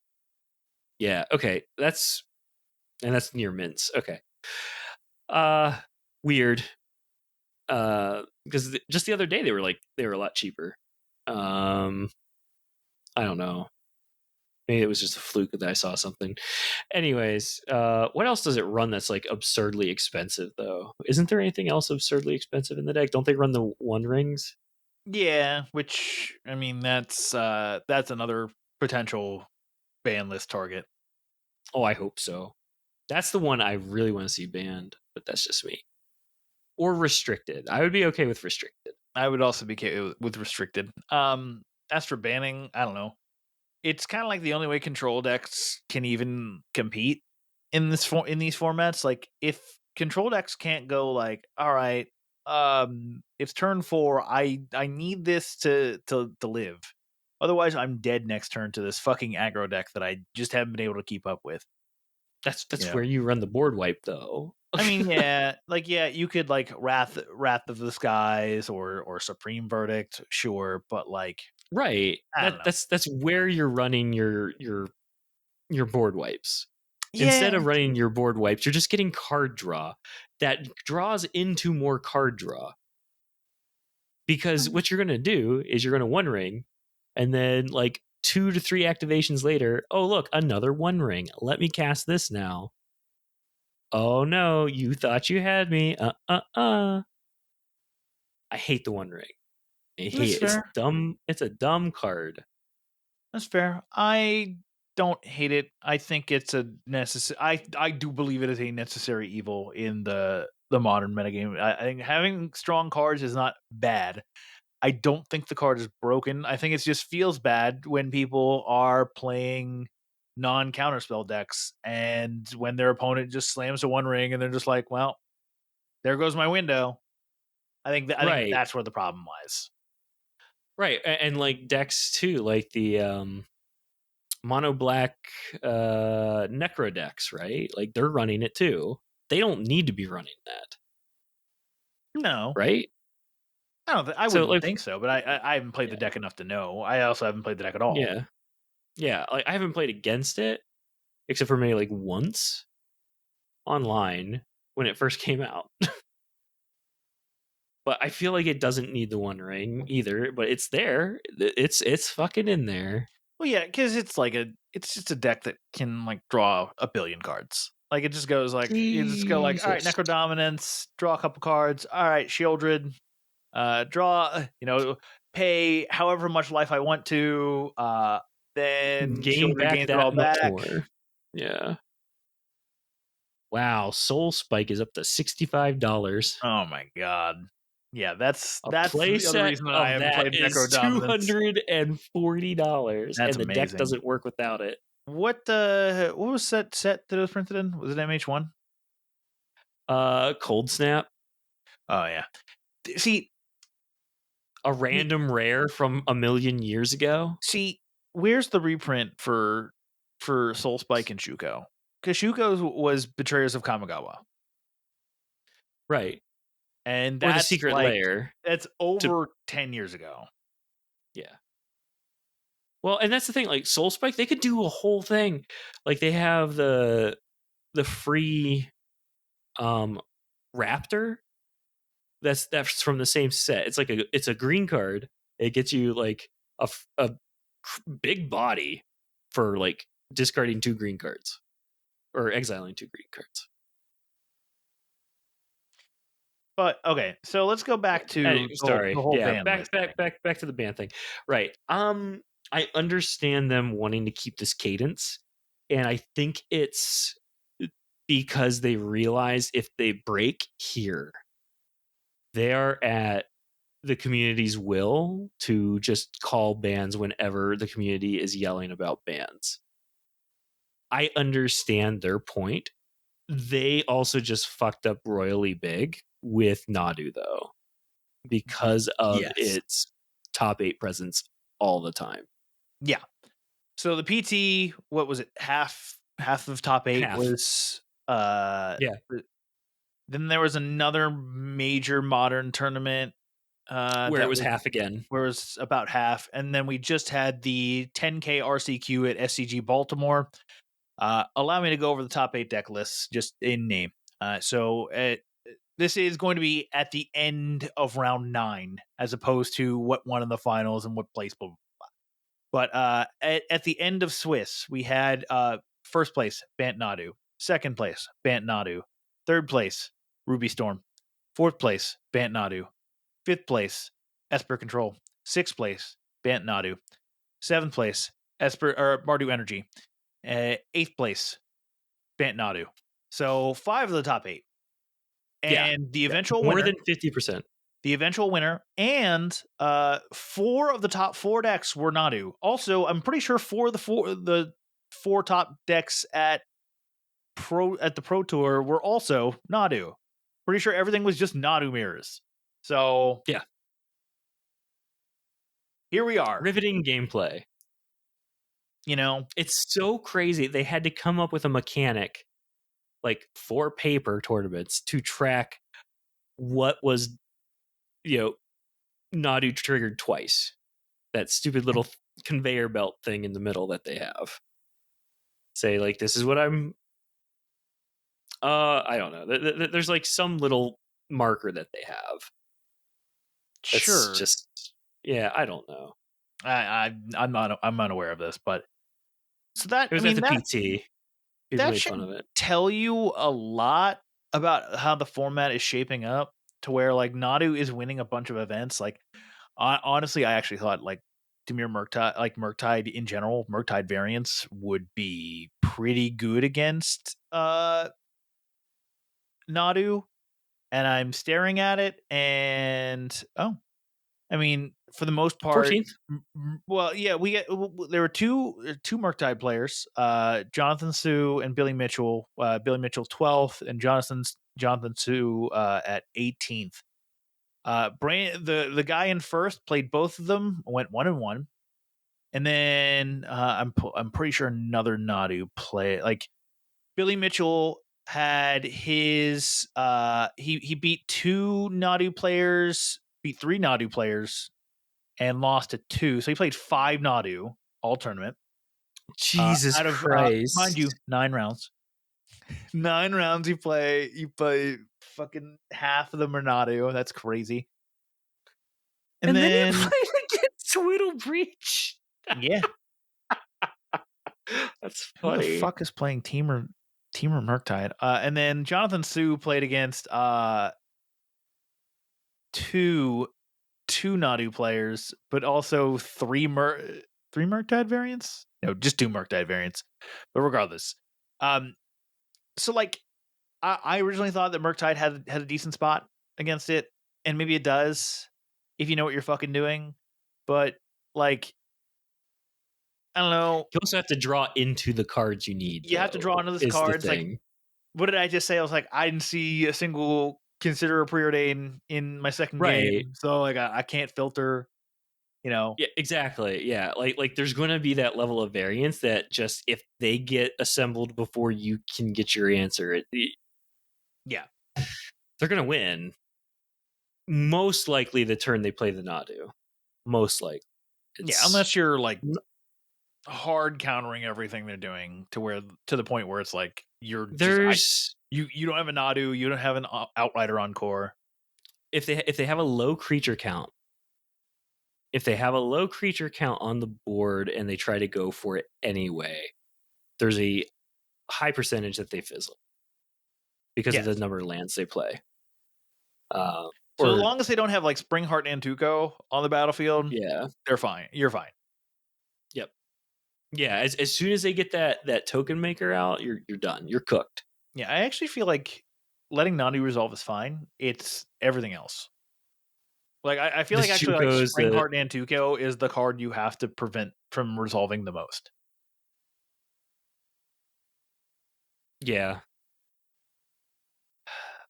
Yeah. Okay. That's near mints. Okay. Uh, weird. Because just the other day they were a lot cheaper. I don't know. Maybe it was just a fluke that I saw something. Anyways, what else does it run that's like absurdly expensive though? Isn't there anything else absurdly expensive in the deck? Don't they run the One Rings? Yeah, which I mean that's another potential ban list target. Oh, I hope so. That's the one I really want to see banned, but that's just me. Or restricted. I would be okay with restricted. I would also be okay with restricted. As for banning, I don't know. It's kind of like the only way control decks can even compete in in these formats. Like if control decks can't go like, all right, it's turn 4. I need this to live. Otherwise, I'm dead next turn to this fucking aggro deck that I just haven't been able to keep up with. That's where you run the board wipe though. I mean, yeah, like yeah, you could like Wrath of the Skies or Supreme Verdict, sure, but like Right. I don't know. That's where you're running your board wipes. Yeah, Instead of running your board wipes, you're just getting card draw that draws into more card draw. Because what you're going to do is you're going to One Ring, and then like 2 to 3 activations later, oh look, another One Ring. Let me cast this now. Oh no, you thought you had me. I hate the One Ring. I hate that's it. It's fair. dumb. It's a dumb card. That's fair. I don't hate it. I think it's a necessary. I do believe it is a necessary evil in the modern metagame. I think having strong cards is not bad. I don't think the card is broken. I think it just feels bad when people are playing non counterspell decks and when their opponent just slams a One Ring and they're just like, well, there goes my window. I think Right. that's where the problem lies. Right. And like decks too, like the mono black necro decks, right? Like they're running it too. They don't need to be running that, No, right? I don't. I So wouldn't like think so, but I haven't played the yeah, deck enough to know. I also haven't played the deck at all. yeah. Yeah, like I haven't played against it except for maybe like once online when it first came out. But I feel like it doesn't need the One Ring either, but it's there. It's fucking in there. Well, yeah, because it's just a deck that can like draw a billion cards. Like it just goes like you just go like, all right, Jesus. Necro Dominance, draw a couple cards. All right, Shieldred, draw. Pay however much life I want to. Then Gain Shieldred back gains it that all much back. more. Yeah. Wow, Soul Spike is up to $65. Oh my god. Yeah, A that's the other playset reason that I of haven't that played is Necro Dominance. $240, That's and the deck amazing. doesn't work without it. What was set that it was printed in? Was it MH1? Cold Snap, Oh yeah. See, a the, random rare from a million years ago. see, where's the reprint for Soul Spike and Shuko? Because Shuko's was Betrayers of Kamigawa, Right. and Or the secret layer. that's To over 10 years ago. Yeah. Well, and that's the thing, like Soul Spike, they could do a whole thing. Like they have the free um Raptor that's from the same set. It's a green card. It gets you like a big body for like discarding 2 green cards or exiling 2 green cards. But okay, so let's go back to Anyway, the sorry. whole Yeah, ban list thing. back to the band thing. Right. I understand them wanting to keep this cadence, and I think it's because they realize if they break here, they are at the community's will to just call bans whenever the community is yelling about bans. I understand their point. They also just fucked up royally big with Nadu though, because of Yes. its top 8 presence all the time. Yeah. So the PT, what was it? Half of top 8 Half. was Yeah. then there was another major modern tournament Where it that was was half again. where it was about half, and then we just had the 10K RCQ at SCG Baltimore. Allow me to go over the top 8 deck lists just in name. This is going to be at the end of round 9, as opposed to what won in the finals and what place. Blah, blah, blah. But at the end of Swiss, we had first place Bant Nadu, second place Bant Nadu, third place Ruby Storm, fourth place Bant Nadu, fifth place Esper Control, sixth place Bant Nadu, seventh place Mardu Energy, eighth place Bant Nadu. So 5 of the top 8, Yeah. and the eventual More winner, than 50%. the eventual winner, and 4 of the top 4 decks were Nadu. Also, I'm pretty sure 4 of the 4 top decks at the Pro Tour were also Nadu. Pretty sure everything was just Nadu mirrors. So Yeah. here we are. Riveting gameplay. You know, It's so crazy. They had to come up with a mechanic, like for paper tournaments, to track what was, Nadu triggered twice. That stupid little conveyor belt thing in the middle that they have. Say, like, this is what I'm. I don't know. There's like some little marker that they have. It's sure. just, yeah, I don't know. I'm unaware of this, but so that It was I at mean the that PT. People that made should fun of it. tell you a lot about how the format is shaping up, to where like Nadu is winning a bunch of events. Like honestly, I actually thought like Demir Murktide, like Murktide in general, Murktide variants would be pretty good against Nadu. And I'm staring at it, and I mean, for the most part, 14th? well, yeah, there were two Murktide players, Jonathan Sue and Billy Mitchell. Billy Mitchell 12th, and Jonathan Sue at 18th. The guy in first played both of them, went 1-1, and then I'm pretty sure another Nadu play, like Billy Mitchell had his he beat 2 Nadu players, beat 3 Nadu players, and lost to 2. So he played 5 Nadu all tournament. Jesus Out of mind Christ. you, 9 rounds. 9 rounds you play fucking half of them are Nadu. That's crazy. And Then you then played against Twiddle Breach. yeah, That's who the funny. fuck is playing Teamer Murktide? And then Jonathan Sue played against two Nadu players, but also 3 Murktide variants. No, just 2 Murktide variants. But regardless, so like I originally thought that Murktide had a decent spot against it, and maybe it does if you know what you're fucking doing. But like, I don't know. You also have to draw into the cards you need, You have to though, draw into this is the cards. Like, thing. what did I just say? I was like, I didn't see a single consider a preordain in my second Right. game, so like I can't filter. You know, Yeah, exactly. Yeah, like there's going to be that level of variance that just if they get assembled before you can get your answer, yeah. they're going to win. Most likely the turn they play the Nadu. Most likely. Yeah, unless you're like hard countering everything they're doing to the point where it's like you don't have a Nadu, you don't have an Outrider on core. If they have a low creature count, if they have a low creature count on the board and they try to go for it anyway, there's a high percentage that they fizzle because of the number of lands they play. So as long as they don't have like Springheart and Tuco on the battlefield, yeah, they're fine. You're fine. Yep. Yeah, as soon as they get that token maker out, you're done. You're cooked. Yeah, I actually feel like letting Nadu resolve is fine. It's everything else. Like I feel like actually like Springheart and Tuco is the card you have to prevent from resolving the most. Yeah.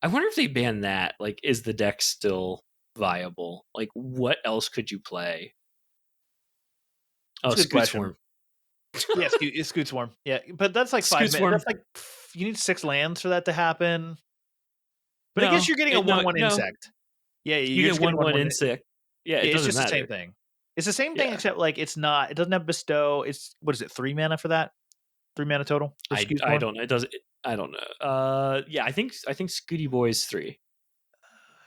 I wonder if they ban that. Like, is the deck still viable? Like, what else could you play? That's a good Scoot question. Swarm. Yeah, Scoot Swarm. Yeah, but that's like Scoot 5 minutes. Swarm. That's like you need 6 lands for that to happen. But I guess No, you're getting a no, 1/1 no. insect. Yeah, You you're get just getting 1/1 1/1. insect. Yeah, it Yeah, it's doesn't just the same matter. thing. It's the same thing Yeah. except, like, it doesn't have bestow. It's what is it, 3 mana for that? 3 mana total for Scoot I Swarm? don't know. It doesn't. I don't know. Yeah, I think Scooty Boy's 3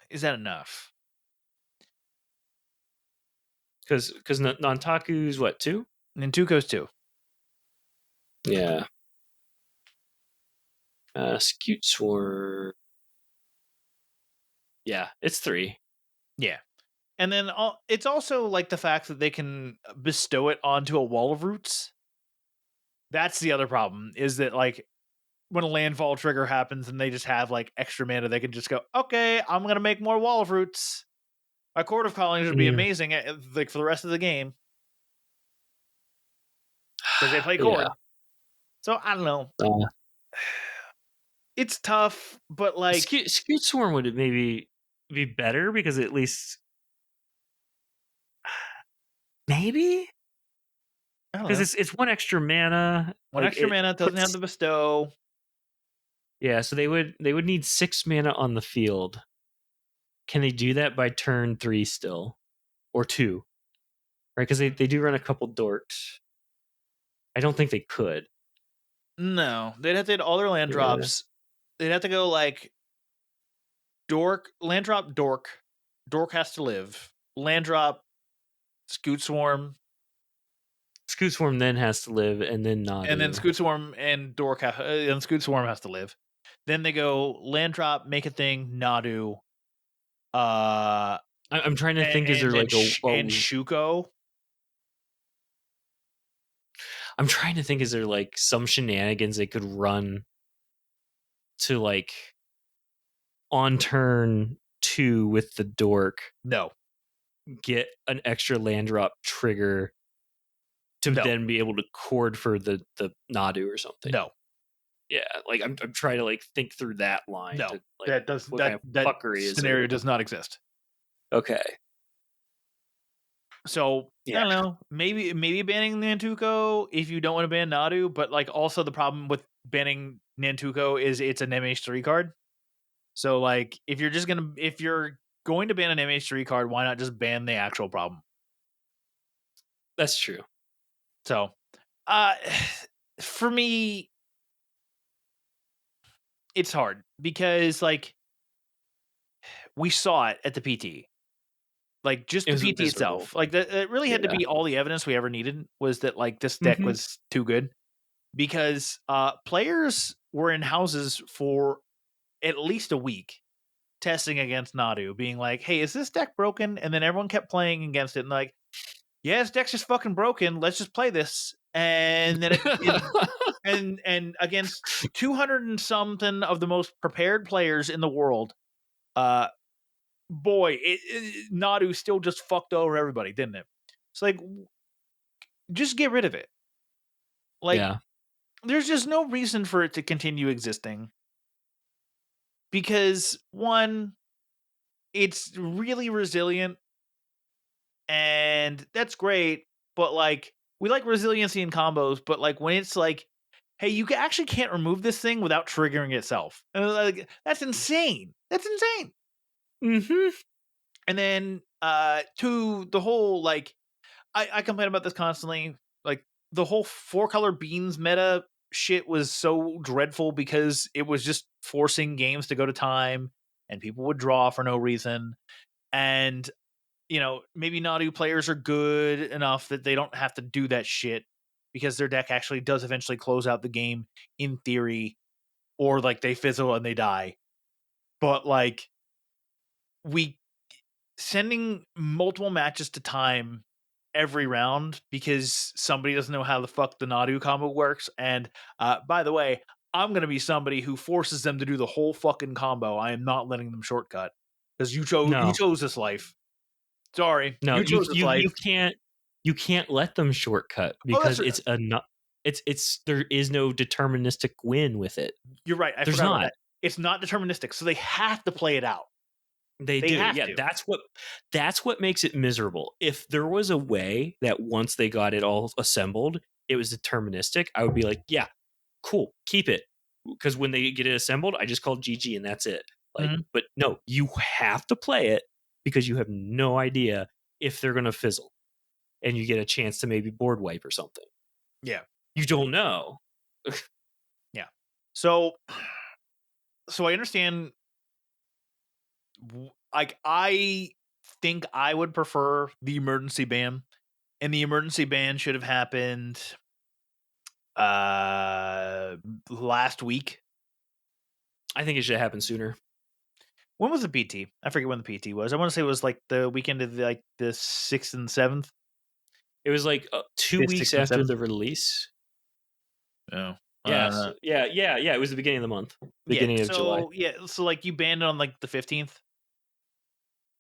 Is that enough? because Nantaku's what 2? Nintuko's 2. Yeah. Scute Swarm. Yeah, it's 3. Yeah. And then it's also, like, the fact that they can bestow it onto a Wall of Roots. That's the other problem, is that, like, when a landfall trigger happens and they just have, like, extra mana, they can just go, "Okay, I'm gonna make more Wall of Roots." A Court of Callings would be Yeah. amazing, like, for the rest of the game because they play Yeah. Chord. So, I don't know. Uh, It's tough, but, like, Scute Swarm would maybe be better because at least maybe I don't because know. it's one extra mana. 1 extra It mana, doesn't have puts the bestow. yeah. So they would need 6 mana on the field. Can they do that by turn 3 still or 2? Right, because they do run a couple dorks. I don't think they could. No, they'd have to hit all their land Yeah. drops. They'd have to go, like, Dork, land drop, Dork. Dork has to live. Land drop, Scoot Swarm, Scute Swarm then has to live, and then and then Nadu. Scoot Swarm and and Scoot Swarm has to live. Then they go land drop, make a thing, Nadu, uh, I'm trying to think. Is there like and Shuko. I'm trying to think. Is there like some shenanigans they could run to like on turn 2 with the dork No, get an extra land drop trigger to no, then be able to chord for the Nadu or something? no, Yeah, like I'm trying to like think through that line no. to like That does what kind of that fuckery is scenario there? does not exist. Okay. So I Yeah. don't know. Maybe banning Nantuko if you don't want to ban Nadu, but like also the problem with banning Nantuko is it's an MH3 card. So like if you're going to ban an MH3 card, why not just ban the actual problem? That's true. So uh for me, it's hard because like we saw it at the PT. Like just It the was PT miserable. itself. Like that it really had to Yeah. be all the evidence we ever needed was that like this deck Mhm. was too good. Because players were in houses for at least a week testing against Nadu, being like, "Hey, is this deck broken?" And then everyone kept playing against it, and like, "Yeah, this deck's just fucking broken. Let's just play this." And then and against 200 and something of the most prepared players in the world, uh, boy, Nadu still just fucked over everybody, didn't it? It's like, just get rid of it. Like, Yeah. there's just no reason for it to continue existing. Because one, it's really resilient and that's great, but like we like resiliency in combos, but like when it's like, hey, actually can't remove this thing without triggering itself. And like that's insane. That's insane. Mhm. And then to the whole like I complain about this constantly. Like the whole 4-color beans meta shit was so dreadful because it was just forcing games to go to time and people would draw for no reason. And, maybe Nadu players are good enough that they don't have to do that shit because their deck actually does eventually close out the game in theory, or like they fizzle and they die. But like we sending multiple matches to time every round because somebody doesn't know how the fuck the Nadu combo works. And by the way, I'm going to be somebody who forces them to do the whole fucking combo. I am not letting them shortcut because you No. chose this life. Sorry, No, you you chose this you life. you can't let them shortcut Oh, that's because it's a not it's there is no deterministic win with it. you're right. I There's forgot about not. that. It's not deterministic, so they have to play it out. They They do. have Yeah, to. that's what makes it miserable. If there was a way that once they got it all assembled, it was deterministic, I would be like, yeah, cool, keep it. Because when they get it assembled, I just call GG and that's it. Like, Mhm. but no, you have to play it because you have no idea if they're going to fizzle and you get a chance to maybe board wipe or something. Yeah. You don't know. Yeah. So I understand like I think I would prefer the emergency ban, and the emergency ban should have happened last week. I think it should happen sooner. When was the PT? I forget when the PT was. I want to say it was like the weekend of like the 6th and 7th. It was like 2 5th, weeks 6th, and after 7th. the release. Oh. Yes. Yeah. It was the beginning of the month, Yeah. beginning of July. So like you banned it on like the 15th.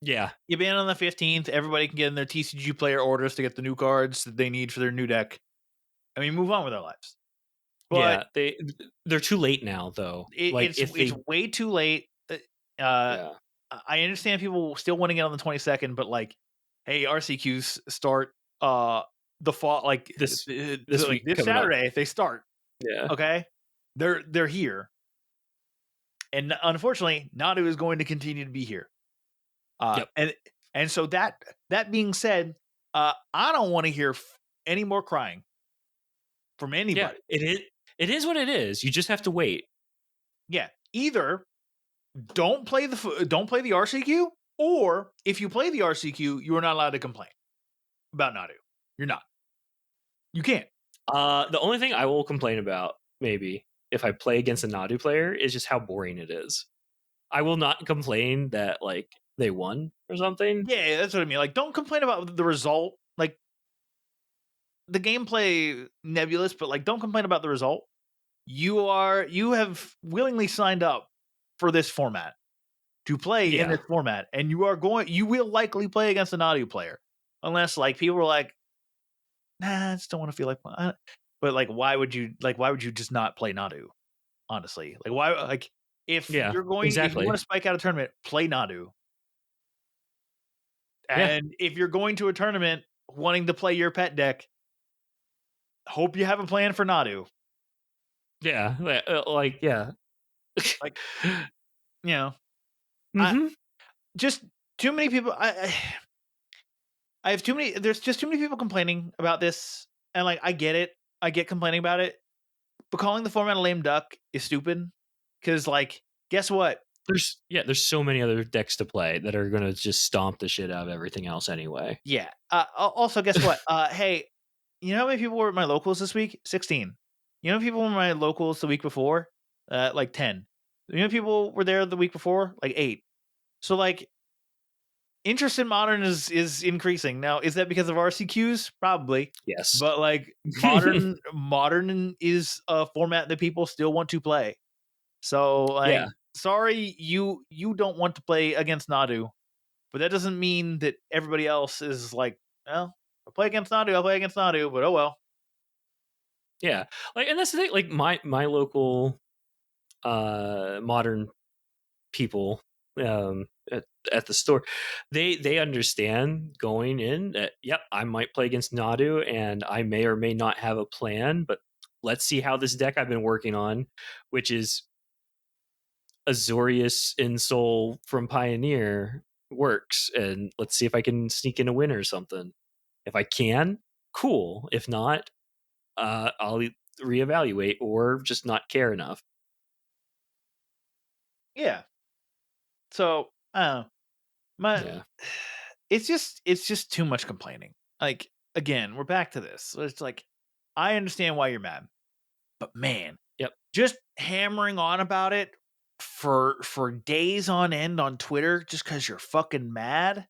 Yeah. You ban on the 15th. Everybody can get in their TCG player orders to get the new cards that they need for their new deck. I mean, move on with their lives. But Yeah. They're too late now, though. Like if it's they, way too late. Uh, yeah, I understand people still want to get on the 22nd, but like, hey, RCQs start the fall this this like week this coming up. Saturday. They start. Yeah. Okay, they're here, and unfortunately, Nadu is going to continue to be here. Yep. And so that being said, I don't want to hear any more crying from Yeah. anybody. It is what it is. You just have to wait. Yeah, either don't play the RCQ, or if you play the RCQ, you are not allowed to complain about Nadu. You're not. You can't. The only thing I will complain about, maybe, if I play against a Nadu player, is just how boring it is. I will not complain that like they won or something. Yeah, that's what I mean. Like, don't complain about the result. Like, the gameplay nebulous, but like, don't complain about the result. You have willingly signed up for this format to play in Yeah. this format, and you will likely play against a Nadu player, unless like people are like, nah, I just don't want to feel like. But like, why would you just not play Nadu? Honestly, like why? Like Yeah. if you Exactly. want to spike out a tournament, play Nadu. Yeah. And if you're going to a tournament wanting to play your pet deck, hope you have a plan for Nadu. Yeah. Like yeah. Like, you know, I hmm just too many people. I have too many. There's just too many people complaining about this, and like I get it. I get complaining about it, but calling the format a lame duck is stupid. Because like, guess what? There's so many other decks to play that are gonna just stomp the shit out of everything else anyway. Yeah. Also, guess what? Hey, you know how many people were at my locals this week? 16. You know how many people were at my locals the week before? Like 10. You know how many people were there the week before? Like 8. So like interest in modern is increasing. Now, is that because of RCQs? Probably. Yes. But like modern is a format that people still want to play. So like Yeah. sorry you don't want to play against Nadu, but that doesn't mean that everybody else is like, well, I'll play against Nadu, but oh well. Yeah. Like, and that's the thing. Like my local modern people at the store, they understand going in that yep, I might play against Nadu and I may or may not have a plan, but let's see how this deck I've been working on, which is Azorius Insole from Pioneer, works, and let's see if I can sneak in a win or something. If I can, cool. If not, I'll reevaluate or just not care enough. Yeah. So I don't know. My Yeah. it's just too much complaining. Like again, we're back to this. It's like I understand why you're mad, but man, Yep. just hammering on about it for days on end on Twitter just because you're fucking mad,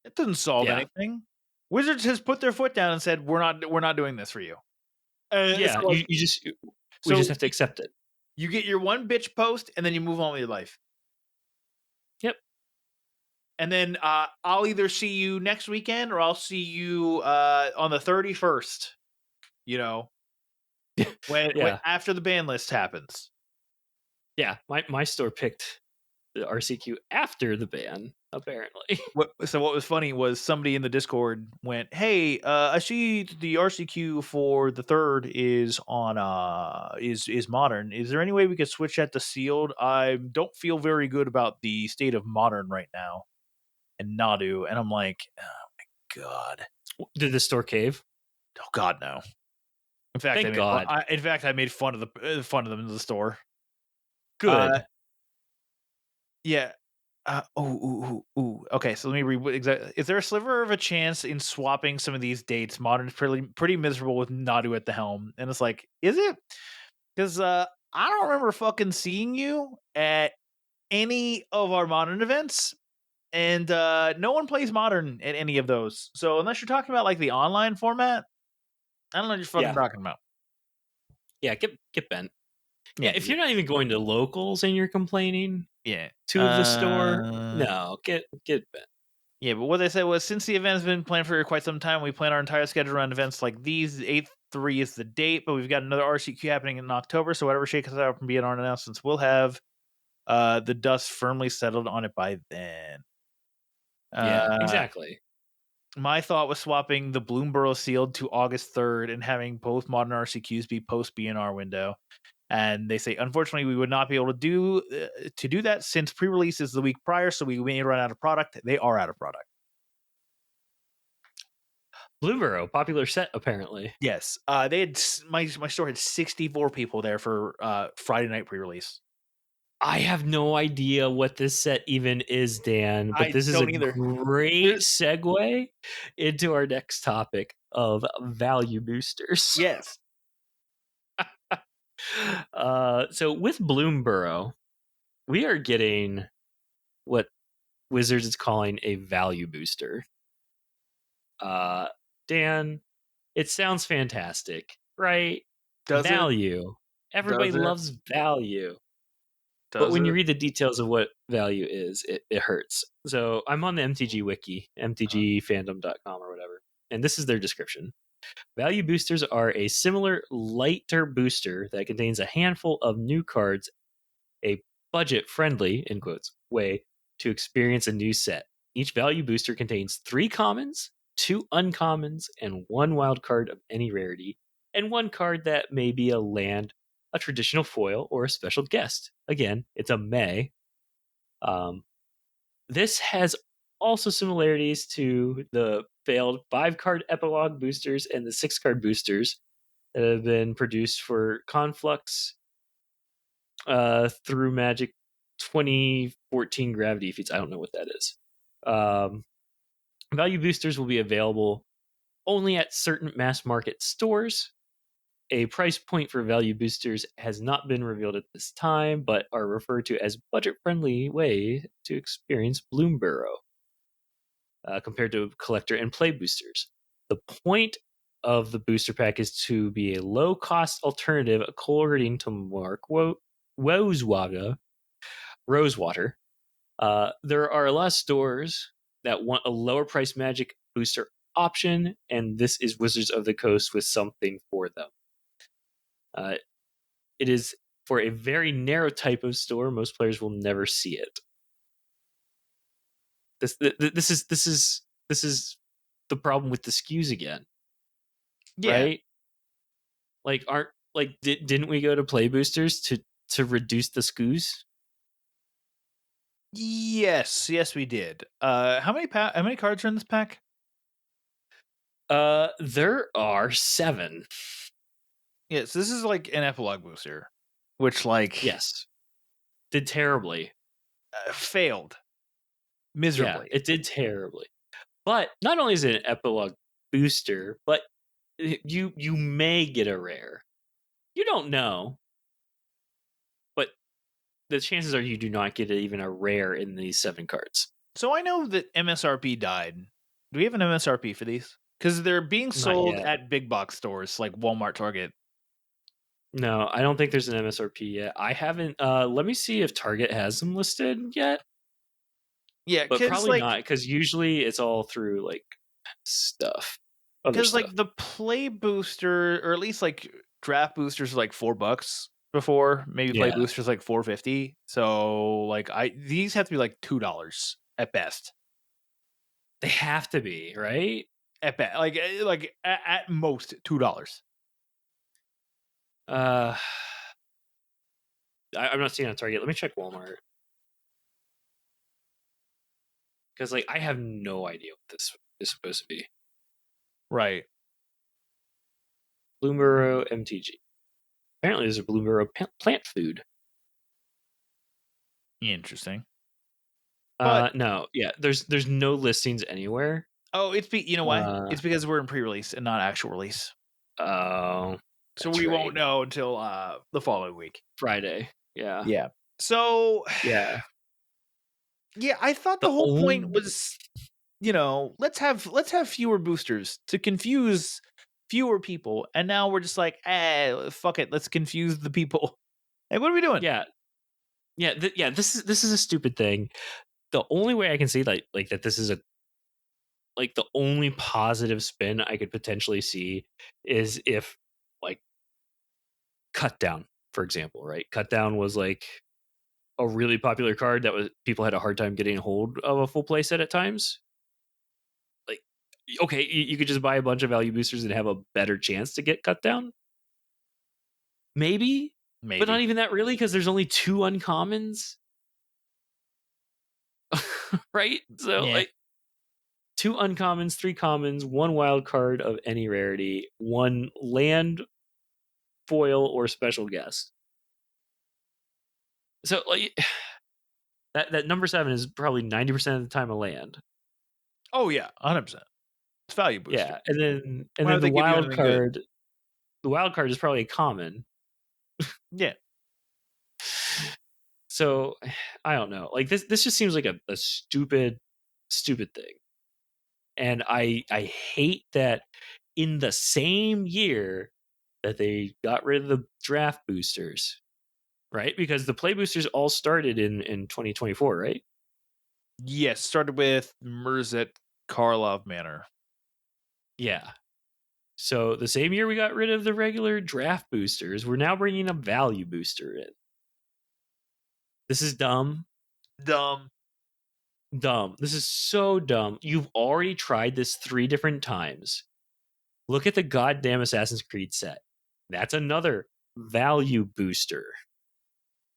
it doesn't solve Yeah. anything. Wizards has put their foot down and said we're not doing this for you. Yeah. So like You just we so just have to accept it. you get your one bitch post and then you move on with your life. Yep. And then I'll either see you next weekend or I'll see you on the 31st. You know, when Yeah. after the ban list happens. Yeah. My store picked the RCQ after the ban, apparently. What was funny was somebody in the Discord went, "Hey, I see the RCQ for the third is on is modern. Is there any way we could switch that to sealed? I don't feel very good about the state of modern right now." And Nadu, and I'm like, "Oh my god. Did the store cave? Oh god, no." In fact, Thank God. I made fun of fun of them in the store. Uh Good. yeah. Okay, so let me read what exactly. Is there a sliver of a chance in swapping some of these dates? Modern's pretty miserable with Nadu at the helm, and it's like, is it? Because I don't remember fucking seeing you at any of our modern events, and no one plays modern at any of those. So unless you're talking about like the online format, I don't know what you're fucking Yeah. talking about. Yeah, get bent. Yeah, Yeah, if you're not even going to locals and you're complaining yeah. to the store, no, get bent. Yeah, but what they said was since the event has been planned for quite some time, we plan our entire schedule around events like these. 8/3 is the date, but we've got another RCQ happening in October, so whatever shakes us out from being our announcements, we'll have the dust firmly settled on it by then. Yeah, Uh, exactly. my thought was swapping the Bloomborough sealed to August 3rd and having both modern RCQs be post BNR window. And they say, unfortunately, we would not be able to do that since pre-release is the week prior, so we may run out of product. They are out of product. Blueborough, popular set apparently. Yes, they had my store had 64 people there for Friday night pre-release. I have no idea what this set even is, Dan, but I this is a don't either. great segue into our next topic of value boosters. Yes, So with Bloomborough, we are getting what Wizards is calling a value booster. Dan, it sounds fantastic, right? does it? Value. Everybody Does it? loves value. But Does when you it? read the details of what value is, it hurts. So I'm on the MTG wiki, mtgfandom.com or whatever, and this is their description. Value boosters are a similar, lighter booster that contains a handful of new cards, a budget-friendly, in quotes, way to experience a new set. Each value booster contains 3 commons, 2 uncommons, and 1 wild card of any rarity, and 1 card that may be a land, a traditional foil, or a special guest. Again, it's a may. This has also similarities to the failed 5-card epilogue boosters and the 6-card boosters that have been produced for Conflux through Magic 2014 Gravity Feats. I don't know what that is. Value boosters will be available only at certain mass market stores. A price point for value boosters has not been revealed at this time, but are referred to as budget-friendly way to experience Bloomborough compared to collector and play boosters. The point of the booster pack is to be a low-cost alternative according to Mark Rosewater. There are a lot of stores that want a lower price Magic booster option, and this is Wizards of the Coast with something for them. It is for a very narrow type of store. Most players will never see it. This is the problem with the SKUs again, yeah, right? Like, didn't we go to play boosters to reduce the SKUs? yes, we did. How many cards are in this pack? There are 7. Yes, this is like an epilogue booster, which like Yes, did terribly. failed Yeah, miserably. it did terribly. But not only is it an epilogue booster, but you may get a rare. You don't know, but the chances are you do not get even a rare in these 7 cards. So I know that MSRP died. Do we have an MSRP for these? Because they're being Not sold yet. at big box stores like Walmart, Target. No, I don't think there's an MSRP yet. I haven't. Let me see if Target has them listed yet, Yeah, but because probably not, because usually it's all through like other stuff. the play booster or at least like draft boosters are like $4. before. Maybe play Yeah, boosters like $4.50. So like these have to be like $2 at best. they have to be, right? At best, like at most $2. Uh, I'm not seeing it on Target. Let me check Walmart because like I have no idea what this is supposed to be. Right. Bloomborough MTG. Apparently, there's a Bloomborough plant food. Interesting. But No, yeah, there's no listings anywhere. you know why? Uh, It's because we're in pre-release and not actual release. oh, So that's we right. won't know until the following week. Friday. Yeah, Yeah. So yeah. yeah, I thought the The whole point only was, let's have fewer boosters to confuse fewer people, and now we're just like, fuck it, let's confuse the people. Like, what are we doing? yeah, yeah. This is a stupid thing. The only way I can see like that this is a like the only positive spin I could potentially see is if like cut down, for example, right? Cut down was like a really popular card that was people had a hard time getting a hold of a full playset at times. Like, okay, you could just buy a bunch of value boosters and have a better chance to get cut down, maybe, but not Maybe. even that really because there's only two uncommons, right? So Yeah. like two uncommons, three commons, one wild card of any rarity, one land, foil, or special guest. So like that number 7 is probably 90% of the time a land. Oh yeah, 100%. It's value booster. Yeah, and Why then would they give you anything good? the wild card is probably a common. Yeah. So I don't know. Like this just seems like a stupid thing. And I hate that in the same year that they got rid of the draft boosters, right? Because the play boosters all started in 2024, right? Yes. Started with Merzet Karlov Manor. Yeah. So the same year we got rid of the regular draft boosters, we're now bringing a value booster in. This is dumb. Dumb. Dumb. This is so dumb. You've already tried this 3 different times. Look at the goddamn Assassin's Creed set. That's another value booster.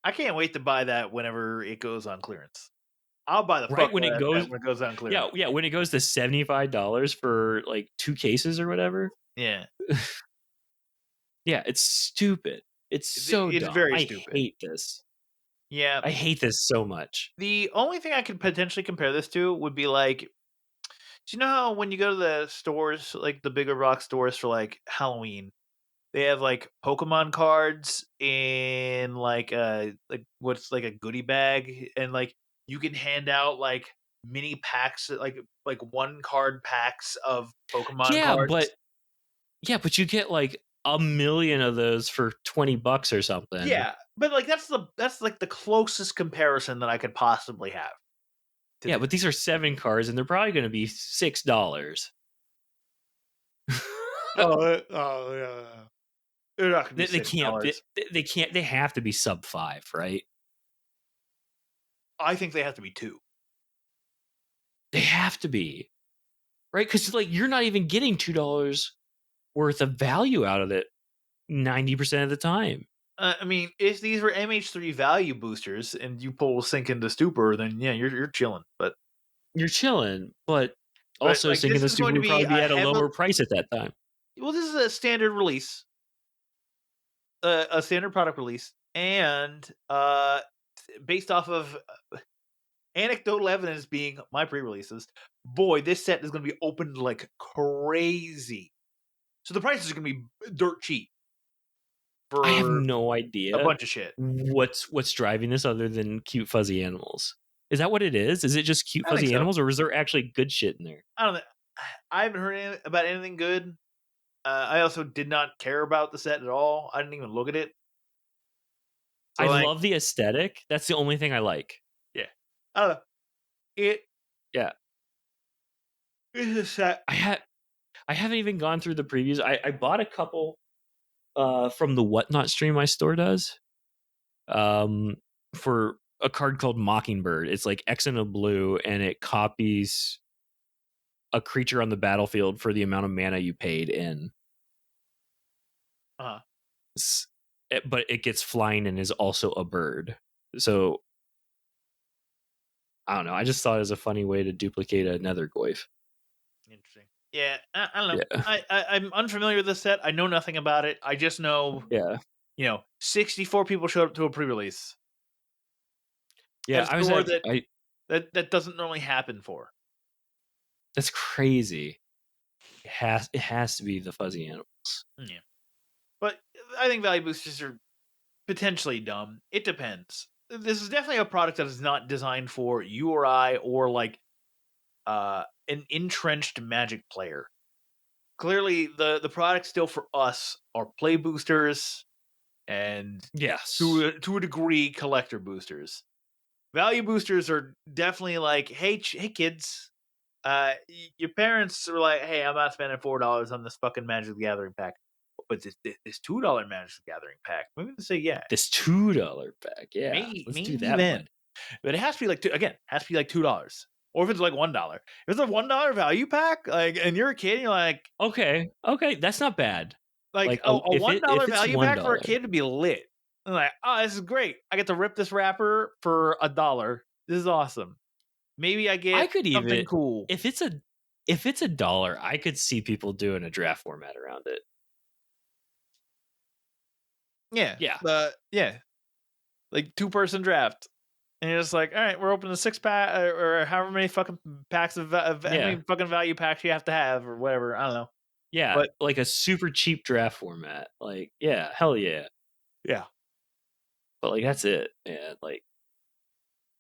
I can't wait to buy that whenever it goes on clearance. I'll buy the Right fuck when out it of that goes, when it goes on clearance. yeah, when it goes to $75 for like 2 cases or whatever. Yeah. Yeah, it's stupid. It's so It's dumb. very I stupid. hate this. Yeah. I hate this so much. The only thing I could potentially compare this to would be like, do you know how when you go to the stores, like the bigger box stores for like Halloween, they have like Pokemon cards in like what's like a goodie bag, and like you can hand out like mini packs, like one card packs of Pokemon Yeah, but cards. you get like a million of those for $20 or something. Yeah, but like that's like the closest comparison that I could possibly have to Yeah, this. but these are 7 cards and they're probably going to be $6. Oh yeah. They're not gonna be They six can't dollars. they can't they have to be sub 5, right? I think they have to be two. They have to be. Right? Cuz like you're not even getting $2 worth of value out of it 90% of the time. I mean, if these were MH3 value boosters and you pull Sink into Stupor, then yeah, you're chilling. You're chilling, but But also like Sink of this the is Super going to would be probably be a at a heavy. lower price at that time. Well, this is a standard release, a standard product release, and based off of anecdotal evidence being my pre-releases, boy, this set is going to be opened like crazy. So the prices are going to be dirt cheap I have for no a idea bunch of shit. what's driving this other than cute fuzzy animals. Is that what it is? Is it just cute I think fuzzy so. animals, or is there actually good shit in there? I don't know. I haven't heard about anything good. I also did not care about the set at all. I didn't even look at it. So I like, love the aesthetic. That's the only thing I like. yeah, I don't know. It Yeah, is a set. I haven't even gone through the previews. I bought a couple from the Whatnot stream my store does. Um, for a card called Mockingbird. It's like X and a blue, and it copies a creature on the battlefield for the amount of mana you paid in. Uh-huh. But it gets flying and is also a bird. So I don't know. I just thought it was a funny way to duplicate another Goyf. Interesting. Yeah, I don't know. Yeah. I'm unfamiliar with this set. I know nothing about it. I just know, Yeah. 64 people showed up to a pre-release at Yeah. a I was store at that I that doesn't normally happen for. that's crazy. It has to be the fuzzy animals. Yeah, but I think value boosters are potentially dumb. It depends. This is definitely a product that is not designed for you or I or like an entrenched Magic player. Clearly, the product still for us are play boosters and Yes. to a degree collector boosters. Value boosters are definitely like, hey kids, your parents are like, hey, I'm not spending $4 on this fucking Magic the Gathering pack, but this $2 Magic the Gathering pack. I'm gonna say yeah, This $2 pack. Yeah. Let's do maybe that, then, bud. but it has to be like has to be like $2, or if it's like $1. If it's a $1 value pack, like, and you're a kid, and you're Okay. Okay. That's not bad. like Like a if $1 it's value pack for a $1. kid to be lit. I'm like, oh, this is great. I get to rip this wrapper for $1. This is awesome. Maybe I I get could something even cool. if it's $1, I could see people doing a draft format around it. Yeah. Yeah. Yeah. Like 2-person draft. And you're just like, all right, we're opening a 6-pack or however many fucking packs of how Yeah. many fucking value packs you have to have or whatever. I don't know. Yeah. But Like a super cheap draft format. Like, yeah, hell yeah. yeah. But like that's it. Yeah. Like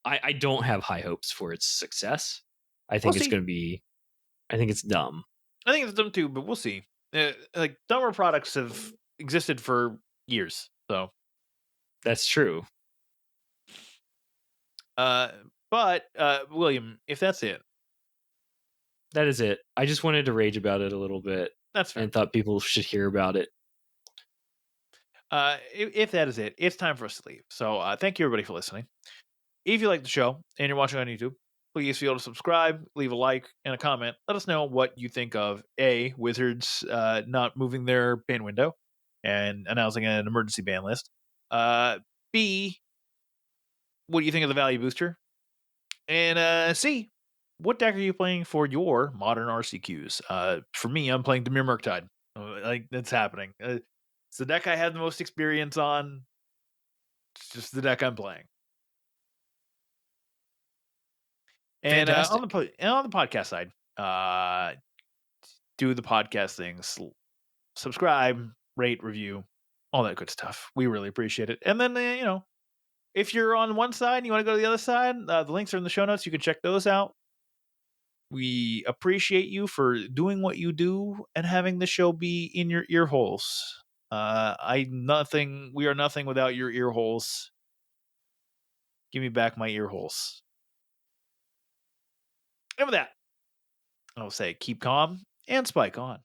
I don't have high hopes for its success. I We'll think it's see. gonna be I think it's dumb. I think it's dumb too, but we'll see. Like dumber products have existed for years. So That's true. uh but William, if that's it, That is it. I just wanted to rage about it a little bit that's fair. and thought people should hear about it. If that is it, it's time for us to leave. So thank you everybody for listening. If you like the show and you're watching on YouTube, please feel to subscribe, leave a like and a comment. Let us know what you think of A, Wizards not moving their ban window and announcing an emergency ban list. B, what do you think of the value booster? And C, what deck are you playing for your modern RCQs? For me, I'm playing Demir Murktide. Like, that's happening. It's the deck I had the most experience on. It's just the deck I'm playing. And Fantastic. on the podcast side, do the podcast things, subscribe, rate, review, all that good stuff. We really appreciate it. And then if you're on one side and you want to go to the other side, the links are in the show notes. You can check those out. We appreciate you for doing what you do and having the show be in your ear holes. We are nothing without your ear holes. Give me back my ear holes. And with that, I'll say keep calm and spike on.